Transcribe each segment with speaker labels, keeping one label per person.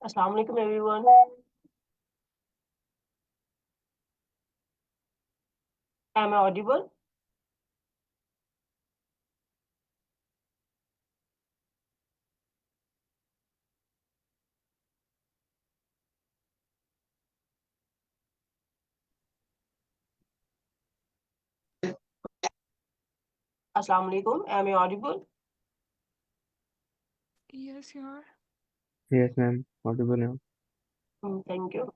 Speaker 1: अस्सलाम वालेकुम everyone. M I audible? अस्सलाम वालेकुम, am I audible?
Speaker 2: Yes, you are.
Speaker 3: Yes, ma'am. Audible now.
Speaker 1: Thank you.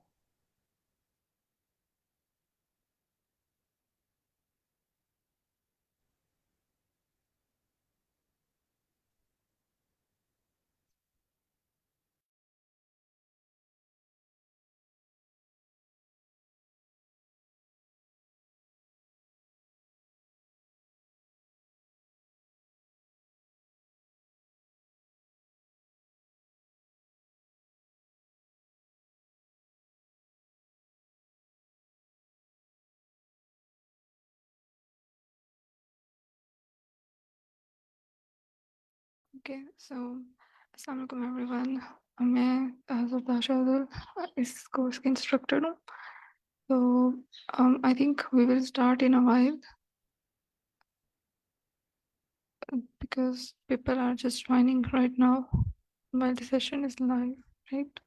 Speaker 2: Okay, so Assalamualaikum everyone. मैं सरताज शाहदुल इस course की इंस्ट्रक्टर हूँ. So I think we will start in a while because people are just joining right now while the session is live, right?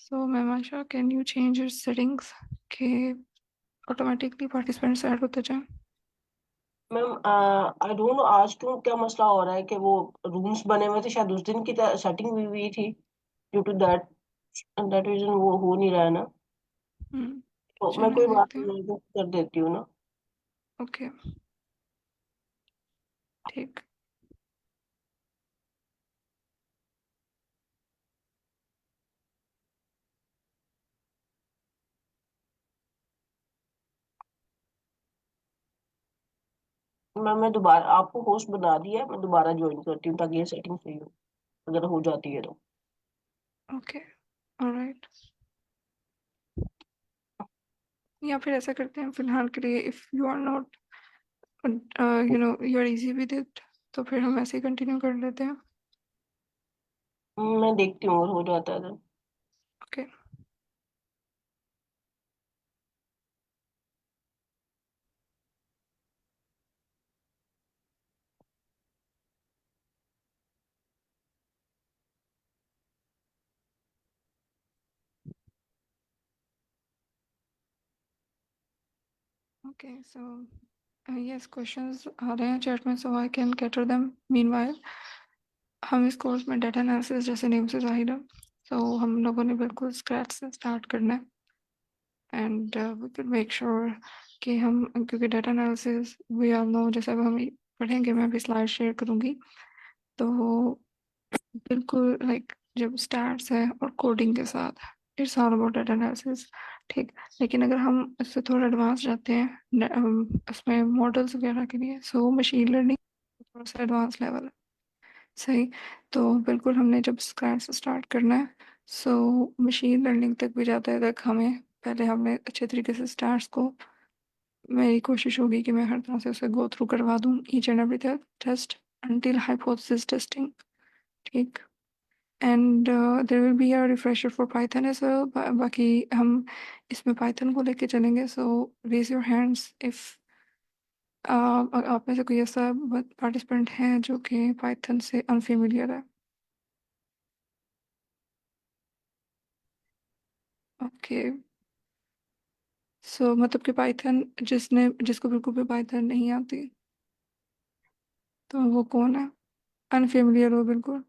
Speaker 2: So Ma'am Aisha, can you change your settings के automatically participants add होते जाएं?
Speaker 1: Ma'am I don't know आज क्यों क्या मसला हो रहा है कि वो रूम्स बने हुए थे, शायद उस दिन की सेटिंग हुई थी। Due to that that reason वो हो नहीं रहा है ना। तो मैं
Speaker 2: चलिए
Speaker 1: कोई बात
Speaker 2: देखते हैं.
Speaker 1: नहीं, मैं कर देती हूँ ना।
Speaker 2: ओके, ठीक.
Speaker 1: मैं दोबारा आपको होस्ट बना दिया है, मैं दोबारा ज्वाइन करती हूँ ताकि ये सेटिंग सही हो, अगर हो जाती है तो।
Speaker 2: Okay, alright. या फिर ऐसा करते हैं फिलहाल के लिए, if you are not you are easy with it, तो फिर हम ऐसे ही कंटिन्यू कर लेते हैं.
Speaker 1: मैं देखती हूँ अगर हो जाता है तो।
Speaker 2: Okay. Okay, so yes, questions आ रहे हैं चैट में, so I can cater them meanwhile. हम इस कोर्स में डाटा एनालिसिस, जैसे नेम से जाहिर है, सो हम लोगों ने बिल्कुल स्क्रैच से स्टार्ट करना है. And we will make sure कि हम, क्योंकि data analysis we all know, जैसे अब हम पढ़ेंगे, मैं अभी स्लाइड शेयर करूँगी, तो बिल्कुल लाइक जब स्टैट्स है और कोडिंग के साथ, it's all about data analysis. ठीक. लेकिन अगर हम इससे थोड़ा एडवांस जाते हैं इसमें मॉडल्स वगैरह के लिए, सो मशीन लर्निंग थोड़ा सा एडवांस लेवल है. सही. तो बिल्कुल हमने जब स्क्रैच से स्टार्ट करना है, सो मशीन लर्निंग तक भी जाते तक हमें पहले हमने अच्छे तरीके से स्टार्स को, मेरी कोशिश होगी कि मैं हर तरह से उसे गो थ्रू करवा दूँ each and every test until hypothesis testing. ठीक. And there will be a refresher for Python as well. बाकी हम इसमें पाइथन को लेके चलेंगे, so raise your hands if आप में से कोई ऐसा पार्टिसिपेंट है जो कि पाइथन से अनफेमिलियर है. ओके. सो मतलब कि पाइथन, जिसको बिल्कुल भी पाइथन नहीं आती, तो वो कौन है? अनफेमिलियर हो बिल्कुल.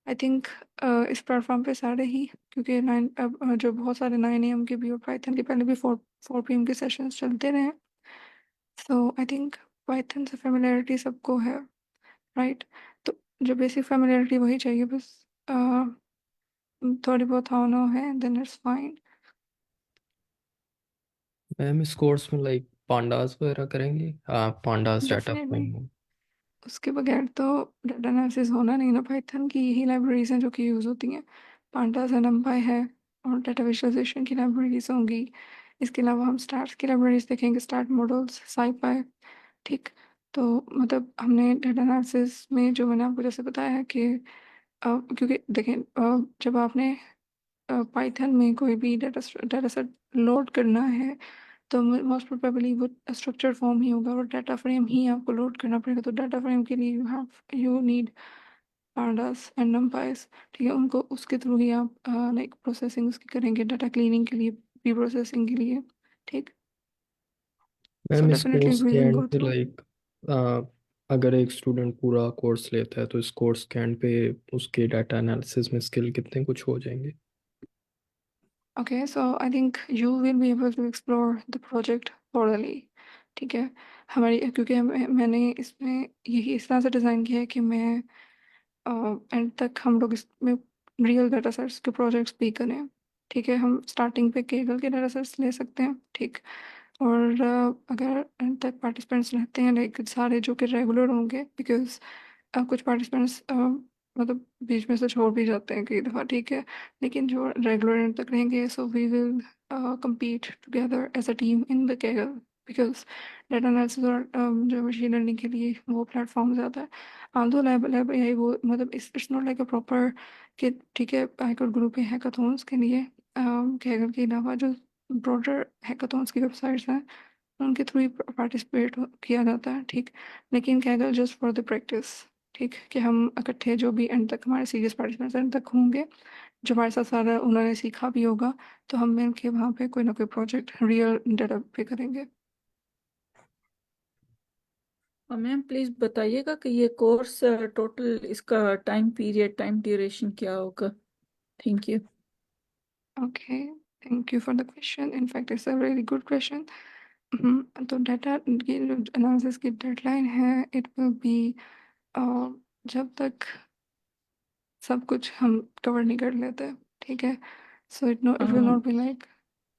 Speaker 2: आई थिंक इस प्लेटफॉर्म पे सारे ही, क्योंकि जो बहुत सारे 9 AM के भी और पाइथन के पहले भी 4 PM के सेशंस चलते रहे. सो आई थिंक पाइथन से फेमिलियरिटी सबको है, राइट? तो जो बेसिक फेमिलियरिटी वही चाहिए बस. थोड़ी बहुत हाँ नो है, देन इट्स फाइन.
Speaker 3: मैम इस कोर्स में लाइक पांडास वगैरह करेंगे? हाँ, पांडास सेटअप
Speaker 2: डेफिनेटली.
Speaker 3: में।
Speaker 2: उसके बगैर तो डाटा एनालिसिस होना नहीं ना. पाइथन की यही लाइब्रेरीज हैं जो कि यूज़ होती हैं. पांडास है, नमपाई है, और डाटा विजुअलाइजेशन की लाइब्रेरीज होंगी. इसके अलावा हम स्टार्स की लाइब्रेरीज देखेंगे, स्टार्ट मॉडल्स, साइपाई. ठीक. तो मतलब हमने डाटा एनालिसिस में, जो मैंने आपको जैसे बताया है कि क्योंकि देखें, जब आपने पाइथन में कोई भी डाटा सेट लोड करना है तो मोस्ट प्रोबेबली वो स्ट्रक्चर फॉर्म ही होगा और डाटा फ्रेम ही आपको लोड करना पड़ेगा। तो डाटा फ्रेम के लिए you need pandas and numpys। ठीक है, उनको उसके थ्रू ही आप लाइक प्रोसेसिंग उसकी करेंगे डाटा क्लीनिंग के लिए, प्री प्रोसेसिंग के लिए। ठीक। सो
Speaker 3: मैम इस
Speaker 2: डेफिनेटली
Speaker 3: कोर्स
Speaker 2: वी
Speaker 3: के
Speaker 2: विल
Speaker 3: एंड
Speaker 2: गो
Speaker 3: पे
Speaker 2: थ्रू।
Speaker 3: अगर एक स्टूडेंट पूरा कोर्स लेता है तो इस कोर्स के एंड पे उसके डाटा एनालिसिस में स्किल कितने कुछ हो जाएंगे?
Speaker 2: Okay, so I think you will be able to explore the project thoroughly. ठीक है, हमारी क्योंकि मैंने इसमें यही इस तरह से डिज़ाइन किया है कि मैं एंड तक हम लोग इसमें रियल डाटा सेट्स के प्रोजेक्ट्स भी करें। ठीक है, हम स्टार्टिंग पे केगल के डाटा सेट्स ले सकते हैं। ठीक। और अगर एंड तक पार्टिसिपेंट्स रहते हैं लाइक सारे जो कि रेगुलर होंगे, बिकॉज कुछ पार्टिसिपेंट्स मतलब बीच में से छोड़ भी जाते हैं कई दफ़ा। ठीक है, लेकिन जो रेगुलर एंड तक रहेंगे so we will compete together as a team in the Kaggle, because data analysis और जो मशीन लर्निंग के लिए वो प्लेटफॉर्म ज़्यादा है। आल्दो लैब लैब यही वो मतलब it's not like a proper कि ठीक है हैकर ग्रुप है हैकाथॉन्स के लिए। Kaggle के अलावा जो ब्रॉडर हैकाथॉन्स की वेबसाइट्स हैं उनके थ्रू ही पार्टिसिपेट किया जाता है। ठीक। लेकिन Kaggle just for the practice. ठीक, कि हम इकट्ठे जो भी एंड तक हमारे सीरियस पार्टिसिपेंट्स एंड तक होंगे, जो हमारे साथ सारा उन्होंने सीखा भी होगा, तो हम मिल के वहाँ पे कोई ना कोई प्रोजेक्ट रियल डाटा पे करेंगे।
Speaker 4: और मैम प्लीज बताइएगा कि ये कोर्स टोटल इसका टाइम पीरियड, टाइम ड्यूरेशन क्या होगा? Thank you.
Speaker 2: Okay, thank you for the question, in fact it's a very good question. तो डाटा की जो एनालिसिस की डेडलाइन है इट विल बी जब तक सब कुछ हम कवर नहीं कर लेते। ठीक है, सो it will not be like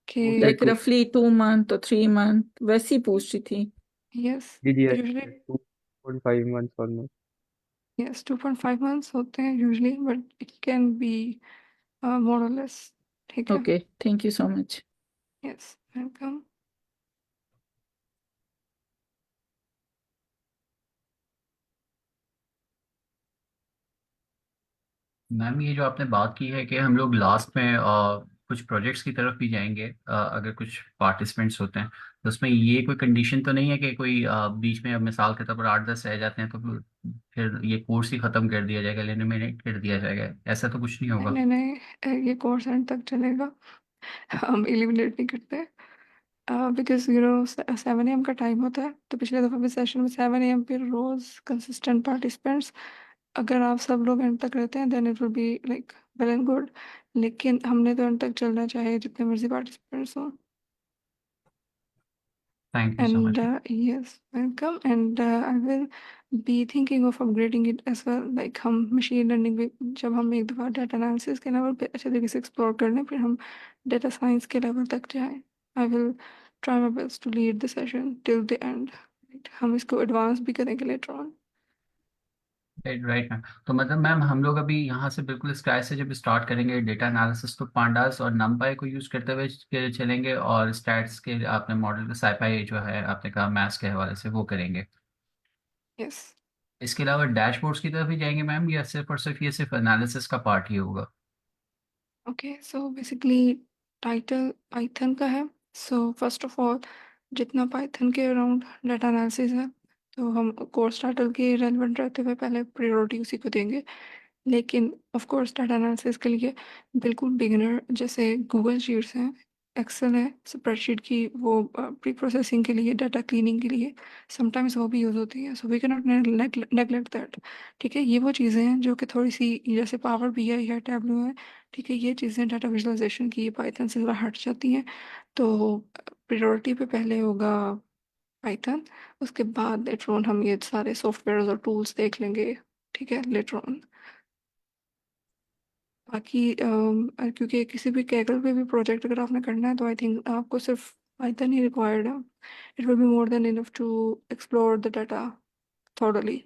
Speaker 2: कि
Speaker 4: लाइक रफली 2 मंथ और 3 मंथ वैसी पूछ रही थी।
Speaker 2: यस
Speaker 5: जी जी,
Speaker 2: usually
Speaker 5: 2.5 months almost.
Speaker 2: Yes 2.5 months होते हैं usually, but it can be more और लेस। ठीक है।
Speaker 4: Okay, thank you so much.
Speaker 2: Yes, welcome.
Speaker 6: Ma'am ये जो आपने बात की है कि हम लोग लास्ट में कुछ प्रोजेक्ट्स की तरफ भी जाएंगे, अगर कुछ पार्टिसिपेंट्स होते हैं तो उसमें ये कोई कंडीशन तो नहीं है कि कोई बीच में, अब मिसाल के तौर पर 8-10 रह जाते हैं तो फिर ये कोर्स ही खत्म कर दिया जाएगा, एलिमिनेट कर दिया जाएगा, ऐसा तो कुछ नहीं
Speaker 2: नहीं
Speaker 6: होगा?
Speaker 2: नहीं नहीं, ये कोर्स एंड तक चलेगा। हम एलिमिनेट नहीं करते, बिकॉज 7 AM का टाइम होता है। तो पिछले दफ़ा भी सेशन में 7 AM पे रोज़ कंसिस्टेंट पार्टिसिपेंट्स, अगर आप सब लोग एंड तक रहते हैं then it will be like well and good. लेकिन हमने तो एंड तक चलना चाहिए जितने मर्जी पार्टिसिपेंट्स हों।
Speaker 6: Thank you so
Speaker 2: And
Speaker 6: much.
Speaker 2: yes, welcome. And I will be thinking of upgrading it as well. Like हम मशीन लर्निंग भी जब हम एक दफ़ा डाटा एनालिसिस के लेवल पे अच्छे तरीके से एक्सप्लोर कर लें, फिर हम डाटा साइंस के लेवल तक जाएं। I will try my best to lead the session till the end. हम इसको एडवांस भी करेंगे later on.
Speaker 6: Right right ma'am. तो मतलब मैम हम लोग अभी यहाँ से बिल्कुल स्क्रैच से जब स्टार्ट करेंगे डेटा एनालिसिस, तो पांडास और नमपाई को यूज करते हुए चलेंगे, और स्टैट्स के आपने मॉडल का साइपाई जो है आपने कहा मैथ्स के हवाले से वो करेंगे।
Speaker 2: यस।
Speaker 6: इसके अलावा डैशबोर्ड्स की तरफ भी जाएंगे मैम, या सिर्फ और सिर्फ ये सिर्फ एनालिसिस का पार्ट ही होगा?
Speaker 2: Okay, so basically title Python का है। सो फर्स्ट ऑफ ऑल जितना पाइथन के अराउंड डाटा एनालिसिस है, तो हम कोर्स टाइटल के रेलेवेंट रहते हुए पहले प्रायोरिटी उसी को देंगे। लेकिन ऑफ कोर्स डाटा एनालिसिस के लिए बिल्कुल बिगिनर जैसे गूगल शीट्स हैं, एक्सेल है, स्प्रेडशीट की वो प्री प्रोसेसिंग के लिए, डाटा क्लीनिंग के लिए समटाइम्स वो भी यूज़ होती है। So we can not neglect that. ठीक है, ये वो चीज़ें हैं जो कि थोड़ी सी जैसे पावर BI है, टैबलो है। ठीक है, ये चीज़ें डाटा विजुअलाइजेशन की पाइथन से ज़रा हट जाती हैं। तो प्रायोरिटी पे पहले होगा पाइथन, उसके बाद लेटर ऑन हम ये सारे सॉफ्टवेयर और टूल्स देख लेंगे। ठीक है, लेटर ऑन। बाकी क्योंकि किसी भी कैगल पे भी प्रोजेक्ट अगर आपने करना है तो आई थिंक आपको सिर्फ पाइथन ही रिक्वायर्ड है। It will be more than enough to explore the data thoroughly.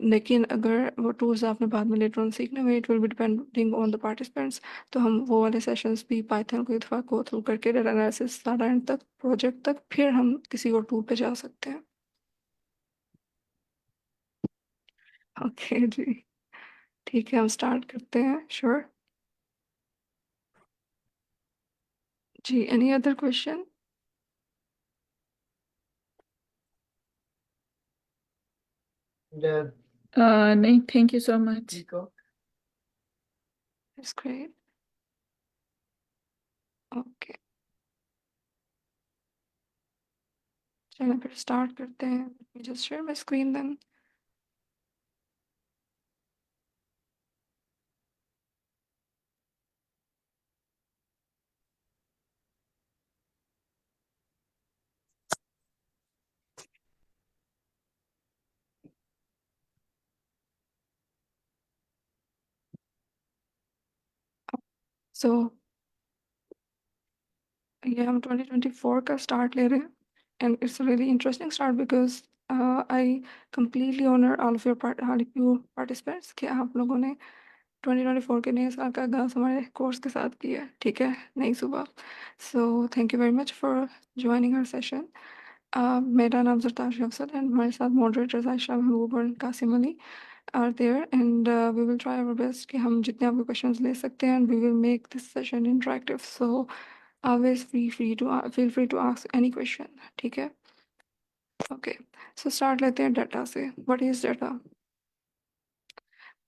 Speaker 2: लेकिन अगर वो टूल्स आपने बाद में लेटर ऑन सीखने में, it will be depending on the participants. तो हम वो वाले सेशंस भी पाइथन को एक दफ़ा गो थ्रू करके डाटा एनालिसिस सारा एंड तक प्रोजेक्ट तक, फिर हम किसी और टूल पे जा सकते हैं। ओके जी। ठीक है, हम स्टार्ट करते हैं। श्योर जी, एनी अदर क्वेश्चन?
Speaker 4: नहीं, thank you so much.
Speaker 2: It's great. Okay, चलिए फिर स्टार्ट करते हैं। Just share my screen then. So ये हम 2024 का स्टार्ट ले रहे हैं, and it's really interesting start because I completely honour all of you participants कि आप लोगों ने 2024 के नए साल का आगाज़ हमारे कोर्स के साथ किया है। ठीक है, नई सुबह। So thank you very much for joining our session. मेरा नाम सरताज अफसर एंड हमारे साथ मॉडरेटर्स आयशा महबूब और Qasim Ali are there, and we will try our best कि हम जितने आपके क्वेश्चंस ले सकते हैं, and we will make this session interactive. So always feel free to ask any question। ठीक है, ओके। सो स्टार्ट लेते हैं डाटा से। What is data?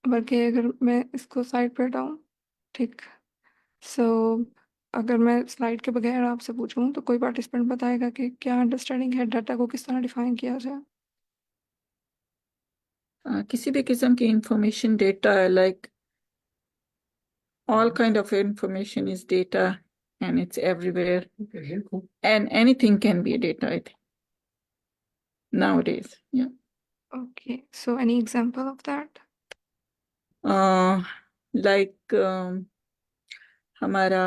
Speaker 2: बल्कि अगर मैं इसको साइड पे हटाऊं, ठीक। सो अगर मैं स्लाइड के बगैर आपसे पूछूं तो कोई पार्टिसिपेंट बताएगा कि क्या अंडरस्टैंडिंग है, डाटा को किस तरह डिफाइन किया जाए?
Speaker 4: किसी भी किस्म की इंफॉर्मेशन डेटा है, like all kind of information is data and it's everywhere, and anything can be a data, I think, nowadays. Yeah.
Speaker 2: Okay, so any example of that?
Speaker 4: Like हमारा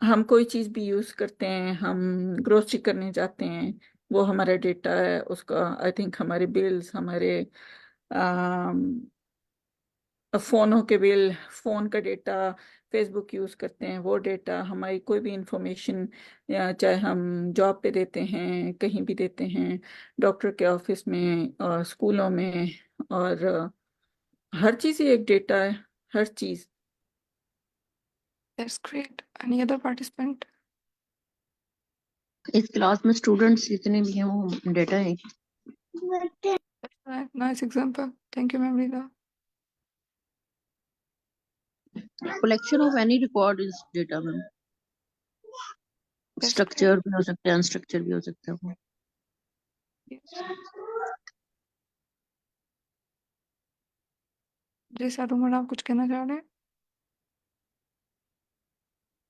Speaker 4: हम कोई चीज भी यूज करते हैं, हम ग्रोसरी करने जाते हैं, वो हमारा डेटा है। उसका आई थिंक हमारे बिल्स, हमारे फोनों के बिल, फोन का डेटा, फेसबुक यूज करते हैं वो डेटा, हमारी कोई भी इंफॉर्मेशन, या चाहे हम जॉब पे देते हैं, कहीं भी देते हैं, डॉक्टर के ऑफिस में और स्कूलों में, और हर चीज ही एक डेटा है, हर चीज।
Speaker 2: That's great. Any other participant?
Speaker 7: इस क्लास में स्टूडेंट्स जितने भी हैं वो डेटा है।
Speaker 2: Nice example, thank you ma'am Rita.
Speaker 7: Collection of any record is data ma'am.
Speaker 2: That's
Speaker 7: structure भी हो सकते हैं, अनस्ट्रक्चर भी हो सकते हैं वो।
Speaker 2: ग्रेट। जी सारूमन, आप कुछ कहना चाह रहे हैं?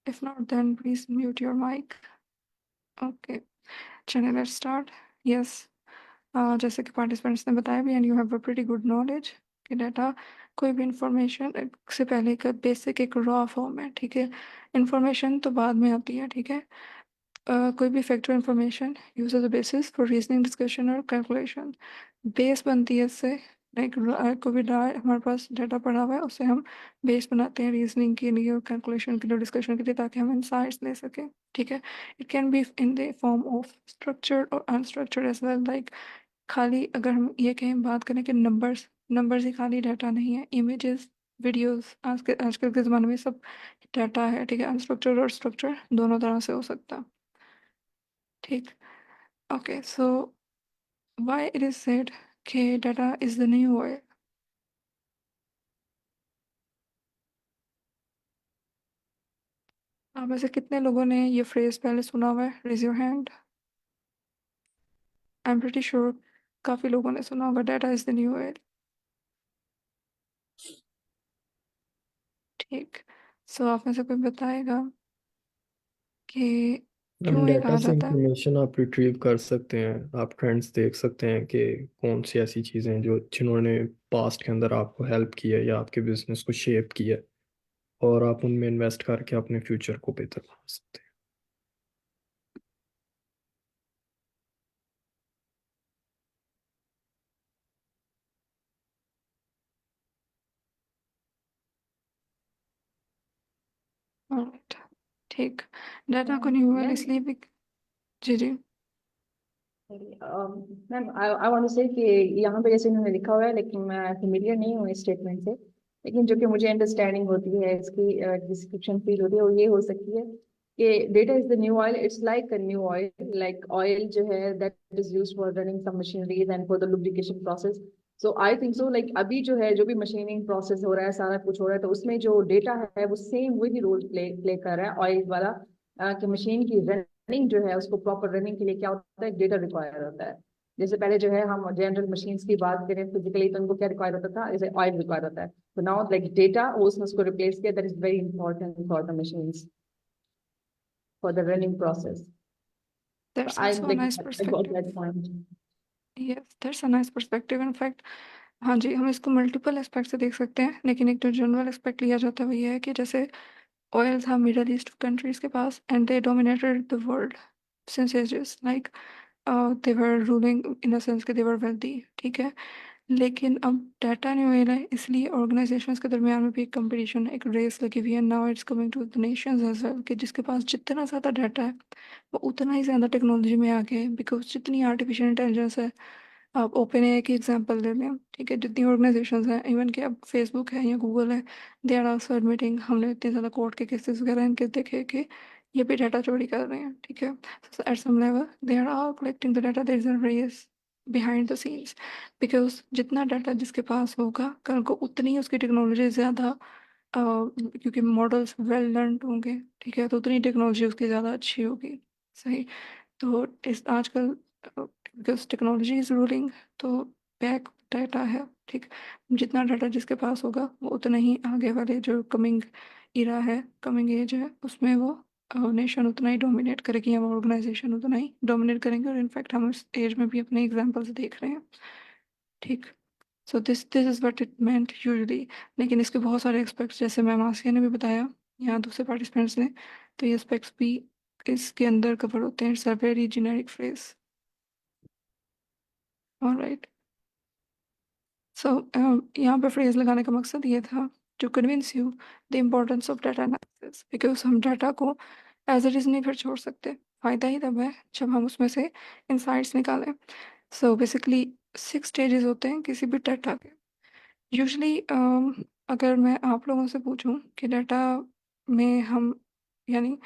Speaker 2: If not, then please mute your mic. Okay, चलिए let's start. Yes, जैसे कि पार्टिसिपेंट्स ने बताया भी, and you have a pretty good knowledge कि डाटा कोई भी इंफॉर्मेशन से पहले एक बेसिक एक रॉ फॉर्म है। ठीक है, इंफॉर्मेशन तो बाद में आती है। ठीक है, कोई भी factor information use as a basis for reasoning, discussion और कैलकुलेशन। बेस बनती है इससे, लाइक कोई भी हमारे पास डाटा पड़ा हुआ है उससे हम बेस बनाते हैं रीजनिंग के लिए और कैलकुलेशन के लिए, डिस्कशन के लिए, ताकि हम इंसाइट्स ले सकें। ठीक है, it can be in the form of structured और अनस्ट्रक्चर्ड एज वेल। लाइक खाली अगर हम ये कहें, बात करें कि नंबर्स, नंबर्स ही खाली डाटा नहीं है, इमेजेस, वीडियोस, आजकल के ज़माने में सब डाटा है। ठीक है, अनस्ट्रक्चर्ड और स्ट्रक्चर दोनों तरह से हो सकता है। ठीक, okay. So why it is said कि data is the new oil? आप में से कितने लोगों ने ये फ्रेज पहले सुना हुआ है? Raise your hand. I am pretty sure काफ़ी लोगों ने सुना होगा, data is the new oil. ठीक, सो आप में से कोई बताएगा कि
Speaker 3: हम
Speaker 2: क्यों ये
Speaker 3: डाटा
Speaker 2: कहा
Speaker 3: से
Speaker 2: जाता है?
Speaker 3: इंफॉर्मेशन आप रिट्रीव कर सकते हैं, आप ट्रेंड्स देख सकते हैं कि कौन सी ऐसी चीज़ें हैं जो जिन्होंने पास्ट के अंदर आपको हेल्प किया है या आपके बिजनेस को शेप किया है, और आप उनमें इन्वेस्ट करके अपने फ्यूचर को बेहतर बना सकते हैं।
Speaker 2: ऑलराइट, ठीक। डाटा को न्यू ऑयल इसलिए भी, जी जी,
Speaker 8: मैम आई वांट टू से कि यहाँ पे जैसे इन्होंने लिखा हुआ है, लेकिन मैं फेमिलियर नहीं हूँ इस स्टेटमेंट से, लेकिन जो कि मुझे अंडरस्टैंडिंग होती है इसकी, डिस्क्रिप्शन फील होती है, वो ये हो सकती है कि data is the new oil, it's like a new oil, like oil जो है that is used for running some machineries and for the lubrication process. So I think so, like अभी जो है जो भी मशीनिंग प्रोसेस हो रहा है, सारा कुछ हो रहा है, तो उसमें जो डेटा है वो सेम वही रोल प्ले कर रहा है ऑयल वाला, कि मशीन की रनिंग जो है, उसको प्रॉपर रनिंग के लिए क्या होता है, डेटा रिक्वायर होता है। जैसे पहले जो है हम जनरल मशीन्स की बात करें फिजिकली, तो उनको क्या रिक्वायर होता था, जैसे ऑयल रिक्वायर होता है, तो नाउ लाइक डेटा उसने उसको रिप्लेस किया, that is very important for the machines for the running process.
Speaker 2: That's
Speaker 8: I
Speaker 2: also a
Speaker 8: like
Speaker 2: nice
Speaker 8: I got
Speaker 2: perspective.
Speaker 8: That point.
Speaker 2: Yes, that's a nice perspective. In fact, हाँ जी, हम इसको multiple aspect से देख सकते हैं, लेकिन एक जो जनरल एस्पेक्ट लिया जाता है वो ये है कि जैसे ऑयल था मिडल ईस्ट कंट्रीज के पास and they dominated the world since ages, like they were ruling in the sense कि दे वर वेल्दी, ठीक है। लेकिन अब डाटा नहीं मिला है, इसलिए ऑर्गेनाइजेशंस के दरमियान में भी एक कंपटीशन है, एक रेस लगी हुई है। Now it's coming to the nations as well, कि जिसके पास जितना ज़्यादा डाटा है वो उतना ही ज़्यादा टेक्नोलॉजी में आगे है, बिकॉज जितनी आर्टिफिशियल इंटेलिजेंस है। आप ओपन एआई की एग्जांपल ले लें, ठीक है, जितनी ऑर्गेनाइजेशंस हैं, इवन कि अब फेसबुक है या गूगल है, दे आर आल्सो एडमिटिंग, हमने इतने ज़्यादा कोर्ट के केसेस वगैरह इनके देखे कि ये भी डाटा चोरी कर रहे हैं, ठीक है। At some level they are all collecting the data, there is a race behind the scenes, because जितना डाटा जिसके पास होगा कल को उतनी ही उसकी टेक्नोलॉजी ज़्यादा, क्योंकि मॉडल्स वेल लर्न होंगे, ठीक है, तो उतनी टेक्नोलॉजी उसकी ज़्यादा अच्छी होगी। सही। तो इस आजकल बिकॉज टेक्नोलॉजी इज रूलिंग, तो बैक डाटा है, ठीक। जितना डाटा जिसके पास होगा वो उतना ही आगे वाले जो कमिंग इरा है, कमिंग एज है, उसमें वो नेशन उतना ही डोमिनेट करेगी या वो ऑर्गेनाइजेशन उतना ही डोमिनेट करेंगे। और इनफैक्ट हम इस एज में भी अपने एग्जाम्पल्स देख रहे हैं, ठीक। So this is what it meant usually. लेकिन इसके बहुत सारे एस्पेक्ट्स, जैसे मैम आसिया ने भी बताया या दूसरे पार्टिसिपेंट्स ने, तो ये एस्पेक्ट्स भी इसके अंदर कवर होते हैं। It's a very generic phrase. Alright. So यहाँ पे फ्रेज लगाने का मकसद ये था to convince you the importance of data analysis, because हम डाटा को एज इट इज़ नहीं फिर छोड़ सकते। फ़ायदा ही तब है जब हम उसमें से इंसाइट्स निकालें। सो बेसिकली 6 स्टेजेस होते हैं किसी भी डाटा के। यूजली अगर मैं आप लोगों से पूछूं कि डाटा में हम, यानी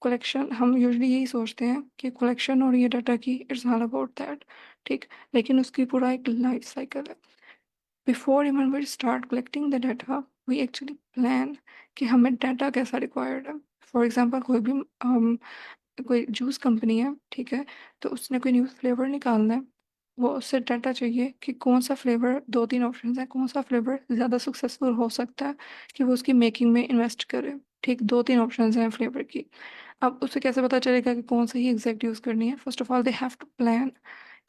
Speaker 2: कलेक्शन, हम यूजली यही सोचते हैं कि कलेक्शन और ये डाटा की इट्स ऑल अबाउट दैट, ठीक। लेकिन उसकी पूरा एक लाइफ साइकिल है। Before even we start collecting the data, we actually plan कि हमें डाटा कैसा रिक्वायर्ड है। फॉर एग्जांपल कोई भी कोई जूस कंपनी है, ठीक है, तो उसने कोई न्यू फ्लेवर निकालना है, वो उससे डाटा चाहिए कि कौन सा फ्लेवर, 2-3 ऑप्शन है, कौन सा फ्लेवर ज़्यादा सक्सेसफुल हो सकता है कि वो उसकी मेकिंग में इन्वेस्ट करे, ठीक। 2-3 ऑप्शन हैं फ्लेवर की। अब उसे कैसे पता चलेगा कि कौन सा ही एग्जैक्ट यूज़ करनी है? First of all they have to plan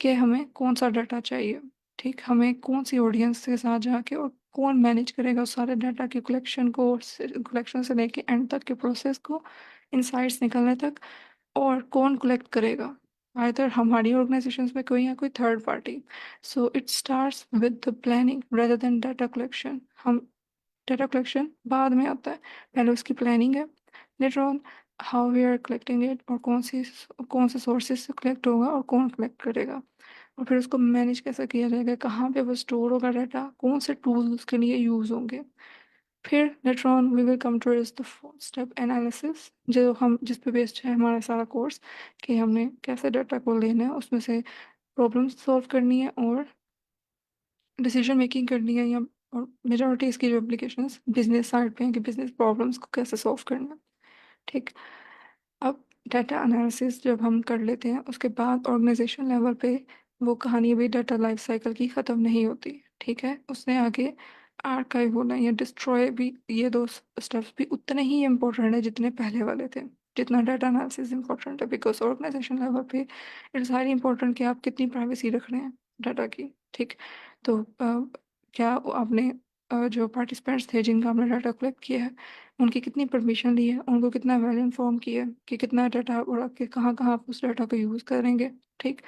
Speaker 2: कि हमें कौन सा डाटा चाहिए, ठीक। हमें कौन सी ऑडियंस के साथ जाके और कौन मैनेज करेगा उस सारे डाटा की कलेक्शन को, कलेक्शन से लेके एंड तक के प्रोसेस को, इंसाइट्स निकलने तक। और कौन कलेक्ट करेगा? आइदर हमारी ऑर्गेनाइजेशंस में कोई या कोई third party. So it starts with the planning rather than data collection. हम डाटा कलेक्शन बाद में आता है, पहले उसकी प्लानिंग है। Later on how we are collecting it, और कौन से सोर्सेज से कलेक्ट होगा और कौन कलेक्ट करेगा, और फिर उसको मैनेज कैसे किया जाएगा, कहाँ पे वो स्टोर होगा डाटा, कौन से टूल्स उसके लिए यूज़ होंगे। फिर later on we will come to is the fourth step, analysis, जो हम जिस पे बेस्ड है हमारा सारा कोर्स, कि हमने कैसे डाटा को लेना है, उसमें से प्रॉब्लम सॉल्व करनी है और डिसीजन मेकिंग करनी है, या और मेजॉरिटी इसकी जो एप्लीकेशंस बिजनेस साइड पे हैं कि बिजनेस प्रॉब्लम्स को कैसे सॉल्व करना है, ठीक। अब डाटा एनालिसिस जब हम कर लेते हैं, उसके बाद ऑर्गेनाइजेशन लेवल पे वो कहानी भी डाटा लाइफ साइकिल की ख़त्म नहीं होती, ठीक है। उसने आगे आर्काइव होना या डिस्ट्रॉय भी, ये दो स्टेप्स भी उतने ही इम्पोर्टेंट है जितने पहले वाले थे, जितना डाटा एनालिसिस इम्पोर्टेंट है। बिकॉज ऑर्गेनाइजेशन लेवल पे इट्स हाईली इम्पोर्टेंट कि आप कितनी प्राइवेसी रख रहे हैं डाटा की, ठीक। तो क्या आपने जो पार्टिसिपेंट्स थे जिनका आपने डाटा कलेक्ट किया है, उनकी कितनी परमिशन ली है, उनको कितना वेल इन्फॉर्म किया है कि कितना डाटा और कि कहाँ कहाँ आप उस डाटा को यूज़ करेंगे, ठीक।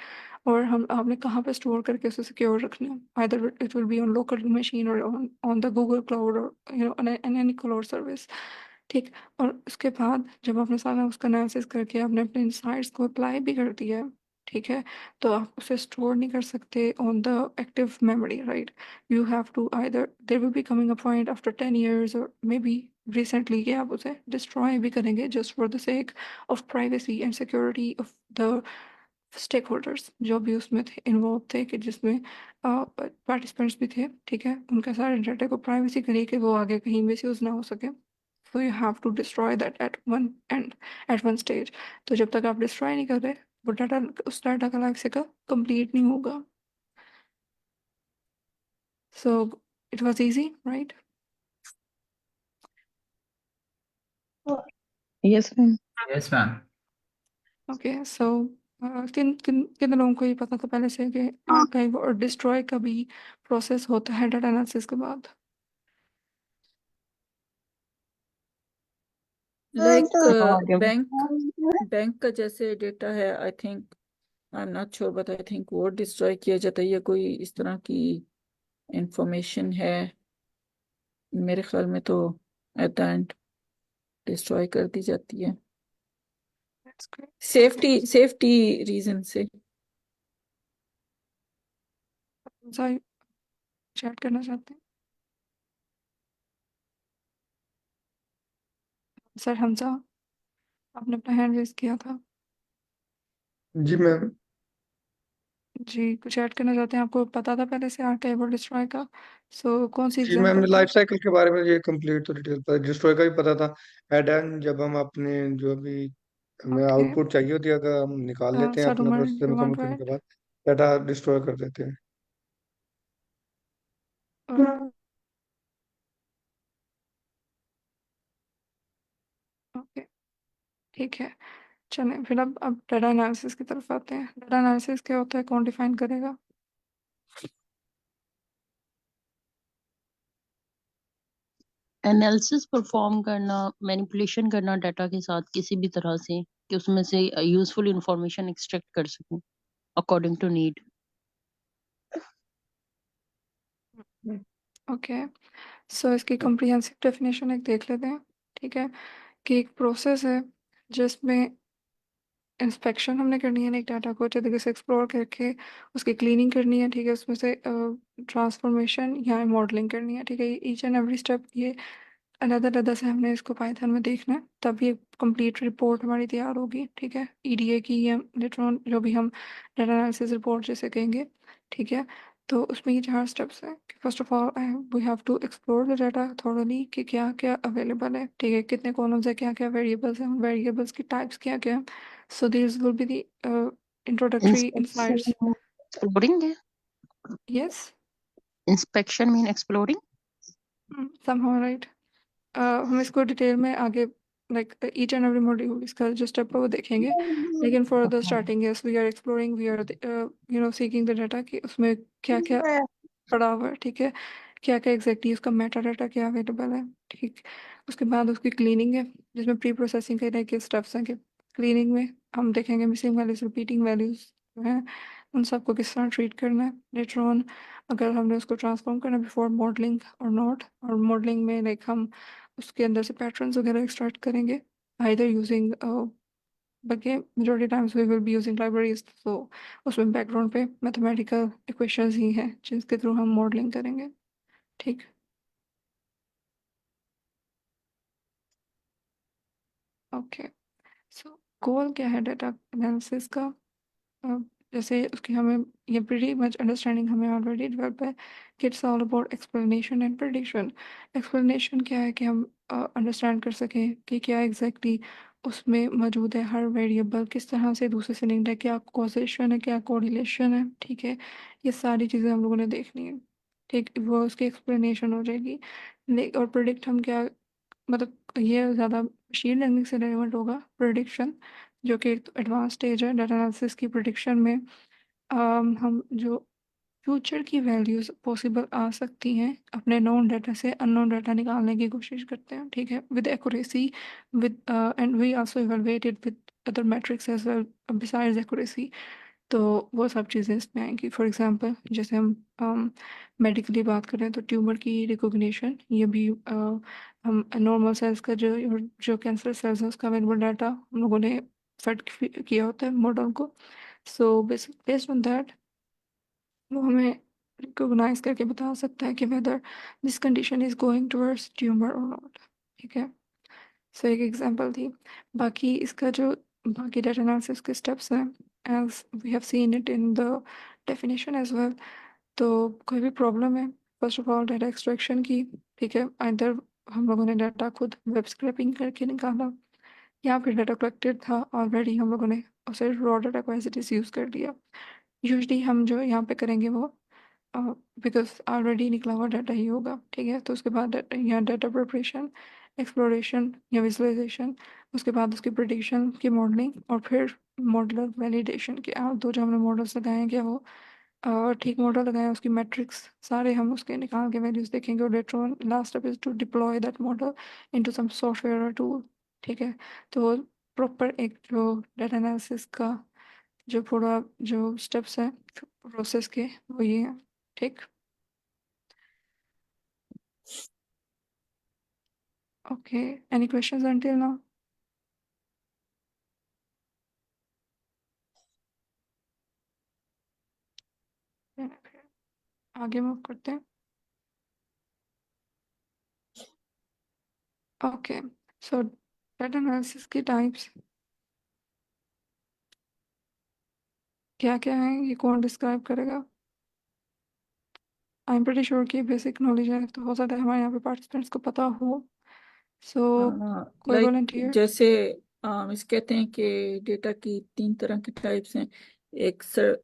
Speaker 2: और हम आपने कहाँ पे स्टोर करके उसे सिक्योर रखना है, either it will be on local machine और ऑन द गूगल क्लाउड और एन एनी क्लाउड सर्विस, ठीक। और उसके बाद जब आपने सारा उसका एनालिसिस करके आपने अपने इंसाइट्स को अप्लाई भी कर दिया है, ठीक है, तो आप उसे स्टोर नहीं कर सकते on the active memory, right? You have to either, there will be coming a point after 10 years और मे बी रिसेंटली कि आप उसे डिस्ट्रॉय भी करेंगे just for the sake of privacy and security of the stakeholders जो भी उसमें थे, इन्वॉल्व थे, कि जिसमें पार्टिसिपेंट्स भी थे, ठीक है, उनके सारे डाटा को प्राइवेसी के लिए कि वो आगे कहीं मिस यूज ना हो सके। So you have to destroy that at one end, at one stage. तो जब तक आप डिस्ट्रॉय नहीं कर रहे, वो डाटा, उस डाटा का लाइफ साइकिल कंप्लीट नहीं होगा। So it was easy, right?
Speaker 7: Yes, ma'am.
Speaker 6: Yes ma'am.
Speaker 2: Okay, so किन किन किन लोगों को ये पता था पहले से कि आर्काइव और डिस्ट्रॉय का भी प्रोसेस होता है डाटा एनालिसिस के बाद?
Speaker 4: Like
Speaker 7: Sorry.
Speaker 4: बैंक का जैसे डेटा है, I think, I am not sure, but I think वो डिस्ट्रॉय किया जाता है, या कोई इस तरह की इंफॉर्मेशन है, मेरे ख्याल में तो एट द एंड डिस्ट्रॉय कर दी जाती है
Speaker 2: That's great.
Speaker 4: सेफ्टी रीजन से।
Speaker 2: सर चैट करना चाहते हैं? सर हमजा, आपने अपना हैंड रेज किया था।
Speaker 3: जी मैम।
Speaker 2: जी, कुछ ऐड करना चाहते हैं? आपको पता था पहले से आर्काइव और डिस्ट्रॉय का? सो कौन सी
Speaker 3: जी मैम,
Speaker 2: एग्जांपल थी?
Speaker 3: लाइफ साइकिल के बारे में ये कंप्लीट तो डिटेल पता, डिस्ट्रॉय का भी पता था। एट एंड जब हम अपने जो भी हमें
Speaker 2: ओके,
Speaker 3: आउटपुट चाहिए होती है, अगर हम निकाल लेते हैं
Speaker 2: सर
Speaker 3: अपना
Speaker 2: उमर,
Speaker 3: प्रोसेस
Speaker 2: यू
Speaker 3: मुकम्मल
Speaker 2: वांट टू
Speaker 3: करने के
Speaker 2: ऐड?
Speaker 3: बाद, डाटा डिस्ट्रॉय कर देते हैं।
Speaker 2: ओके, ठीक है। चलें फिर अब डाटा एनालिसिस की तरफ आते हैं। डाटा एनालिसिस क्या होता है, कौन डिफाइन करेगा?
Speaker 7: एनालिसिस परफॉर्म करना, मैनिपुलेशन करना डाटा के साथ किसी भी तरह से कि उसमें से यूजफुल इंफॉर्मेशन एक्सट्रैक्ट कर सकें अकॉर्डिंग टू नीड।
Speaker 2: ओके, सो इसकी कॉम्प्रिहेंसिव डेफिनेशन एक देख लेते हैं, ठीक है, कि एक प्रोसेस है जिसमें इंस्पेक्शन हमने करनी है, एक डाटा को अच्छे तरीके से एक्सप्लोर करके उसकी क्लीनिंग करनी है, ठीक है, उसमें से ट्रांसफॉर्मेशन या मॉडलिंग करनी है, ठीक है। ईच एंड एवरी स्टेप ये अलग अलग से हमने इसको पाइथन में देखना है, तभी एक कंप्लीट रिपोर्ट हमारी तैयार होगी, ठीक है, ईडीए की या लेटर ऑन जो भी हम डाटा एनालिसिस रिपोर्ट जैसे कहेंगे, ठीक है। तो उसमें ये 4 स्टेप्स हैं कि first of all we have to explore the data thoroughly कि क्या क्या अवेलेबल है, ठीक है, कितने कॉलम्स है, क्या क्या वेरिएबल्स हैं, वेरिएबल्स की टाइप्स क्या क्या हैं। So this will be the introductory insights.
Speaker 7: Inspection exploring है।
Speaker 2: Yes,
Speaker 7: inspection mean exploring.
Speaker 2: somehow right। हम इसको डिटेल में आगे like each and every module इसका जो स्टेप है वो देखेंगे, लेकिन for the starting yes we are exploring, we are seeking the data कि उसमें क्या क्या पड़ा हुआ है, ठीक है, क्या क्या एग्जैक्टली उसका मेटा डाटा क्या अवेलेबल है, ठीक। उसके बाद उसकी क्लीनिंग है जिसमें प्री प्रोसेसिंग के लिए स्टेप्स हैं कि क्लीनिंग में हम देखेंगे मिसिंग वैल्यूज, रिपीटिंग वैल्यूज जो हैं उन सबको किस तरह ट्रीट करना है। लेटर ऑन अगर हमने उसको ट्रांसफॉर्म करना बिफोर मॉडलिंग और नॉट, और मॉडलिंग में लाइक हम उसके अंदर से पैटर्न्स वगैरह एक्सट्रैक्ट करेंगे आइदर यूजिंग, बल्कि majority times we will be using libraries, तो उसमें बैकग्राउंड पे मैथमेटिकल इक्वेशंस ही हैं जिसके थ्रू हम मॉडलिंग करेंगे, ठीक। ओके, सो गोल क्या है डाटा एनालिसिस का? अ, जैसे उसकी हमें ये प्रीटी मच अंडरस्टैंडिंग हमें ऑलरेडी डेवलप है कि it's all about explanation and prediction. Explanation क्या है कि हम अंडरस्टैंड कर सकें कि क्या एग्जैक्टली उसमें मौजूद है, हर वेरिएबल किस तरह से दूसरे से लिंक्ड है, क्या कॉजेशन है, क्या कोरिलेशन है, ठीक है, ये सारी चीज़ें हम लोगों ने देखनी है, ठीक, वो उसकी एक्सप्लेनेशन हो जाएगी। और प्रिडिक्ट हम क्या, मतलब ये ज़्यादा मशीन लर्निंग से रेलेवेंट होगा प्रिडिक्शन, जो कि एक एडवांस स्टेज है डाटा एनालिसिस की। प्रिडिक्शन में हम जो फ्यूचर की वैल्यूज पॉसिबल आ सकती हैं अपने नोन डाटा से अननोन डाटा निकालने की कोशिश करते हैं, ठीक है, with accuracy, with and we also evaluate it with other metrics as well besides accuracy. तो वो सब चीज़ें इसमें आएंगी। फॉर एग्जांपल जैसे हम मेडिकली बात करें तो ट्यूमर की रिकॉग्निशन, ये भी हम नॉर्मल सेल्स का जो कैंसर सेल्स है उसका अवेलेबल डाटा हम लोगों ने फेड किया होता है मॉडल को, सो बेस्ड ऑन दैट वो हमें रिकॉग्नाइज करके बता सकता है कि whether this condition is going towards tumour और नॉट। ठीक है, सो एक एग्जांपल थी। बाकी इसका जो बाकी डेटा एनालिसिस के स्टेप्स हैं, as we have seen it in the definition as well. तो कोई भी प्रॉब्लम है, first of all data extraction की। ठीक है, इधर हम लोगों ने डाटा खुद वेब स्क्रैपिंग करके निकाला, या फिर डाटा कलेक्टेड था ऑलरेडी, हम लोगों ने उसे रॉ डाटा को एज इट इज़ यूज़ कर लिया। यूजली हम जो यहाँ पे करेंगे वो बिकॉज ऑलरेडी निकला हुआ डाटा ही होगा। ठीक है, तो उसके बाद यहाँ डाटा प्रिपरेशन, एक्सप्लोरेशन या विजुअलाइजेशन, उसके बाद उसकी प्रिडिक्शन की मॉडलिंग, और फिर मॉडलर वैलिडेशन के दो जो हमने मॉडल्स लगाए हैं क्या वो ठीक मॉडल लगाए हैं, उसकी मैट्रिक्स सारे हम उसके निकाल के वैल्यूज देखेंगे, और later on last step is to deploy that model into some software और टूल। ठीक है, तो प्रॉपर एक जो डाटा एनालिसिस का जो पूरा जो स्टेप्स हैं प्रोसेस के वो ये हैं। ठीक, okay, any questions until now? आगे मूव करते हैं। ओके, सो डाटा एनालिसिस की टाइप्स क्या क्या हैं, ये कौन डिस्क्राइब करेगा? आई एम प्रीटी श्योर कि बेसिक नॉलेज है, तो हो सकता है हमारे यहाँ पे पार्टिसिपेंट्स को पता हो। सो कोई
Speaker 4: लाइक
Speaker 2: वॉलंटियर?
Speaker 4: जैसे इस कहते हैं कि डेटा की 3 तरह के टाइप्स हैं। एक सर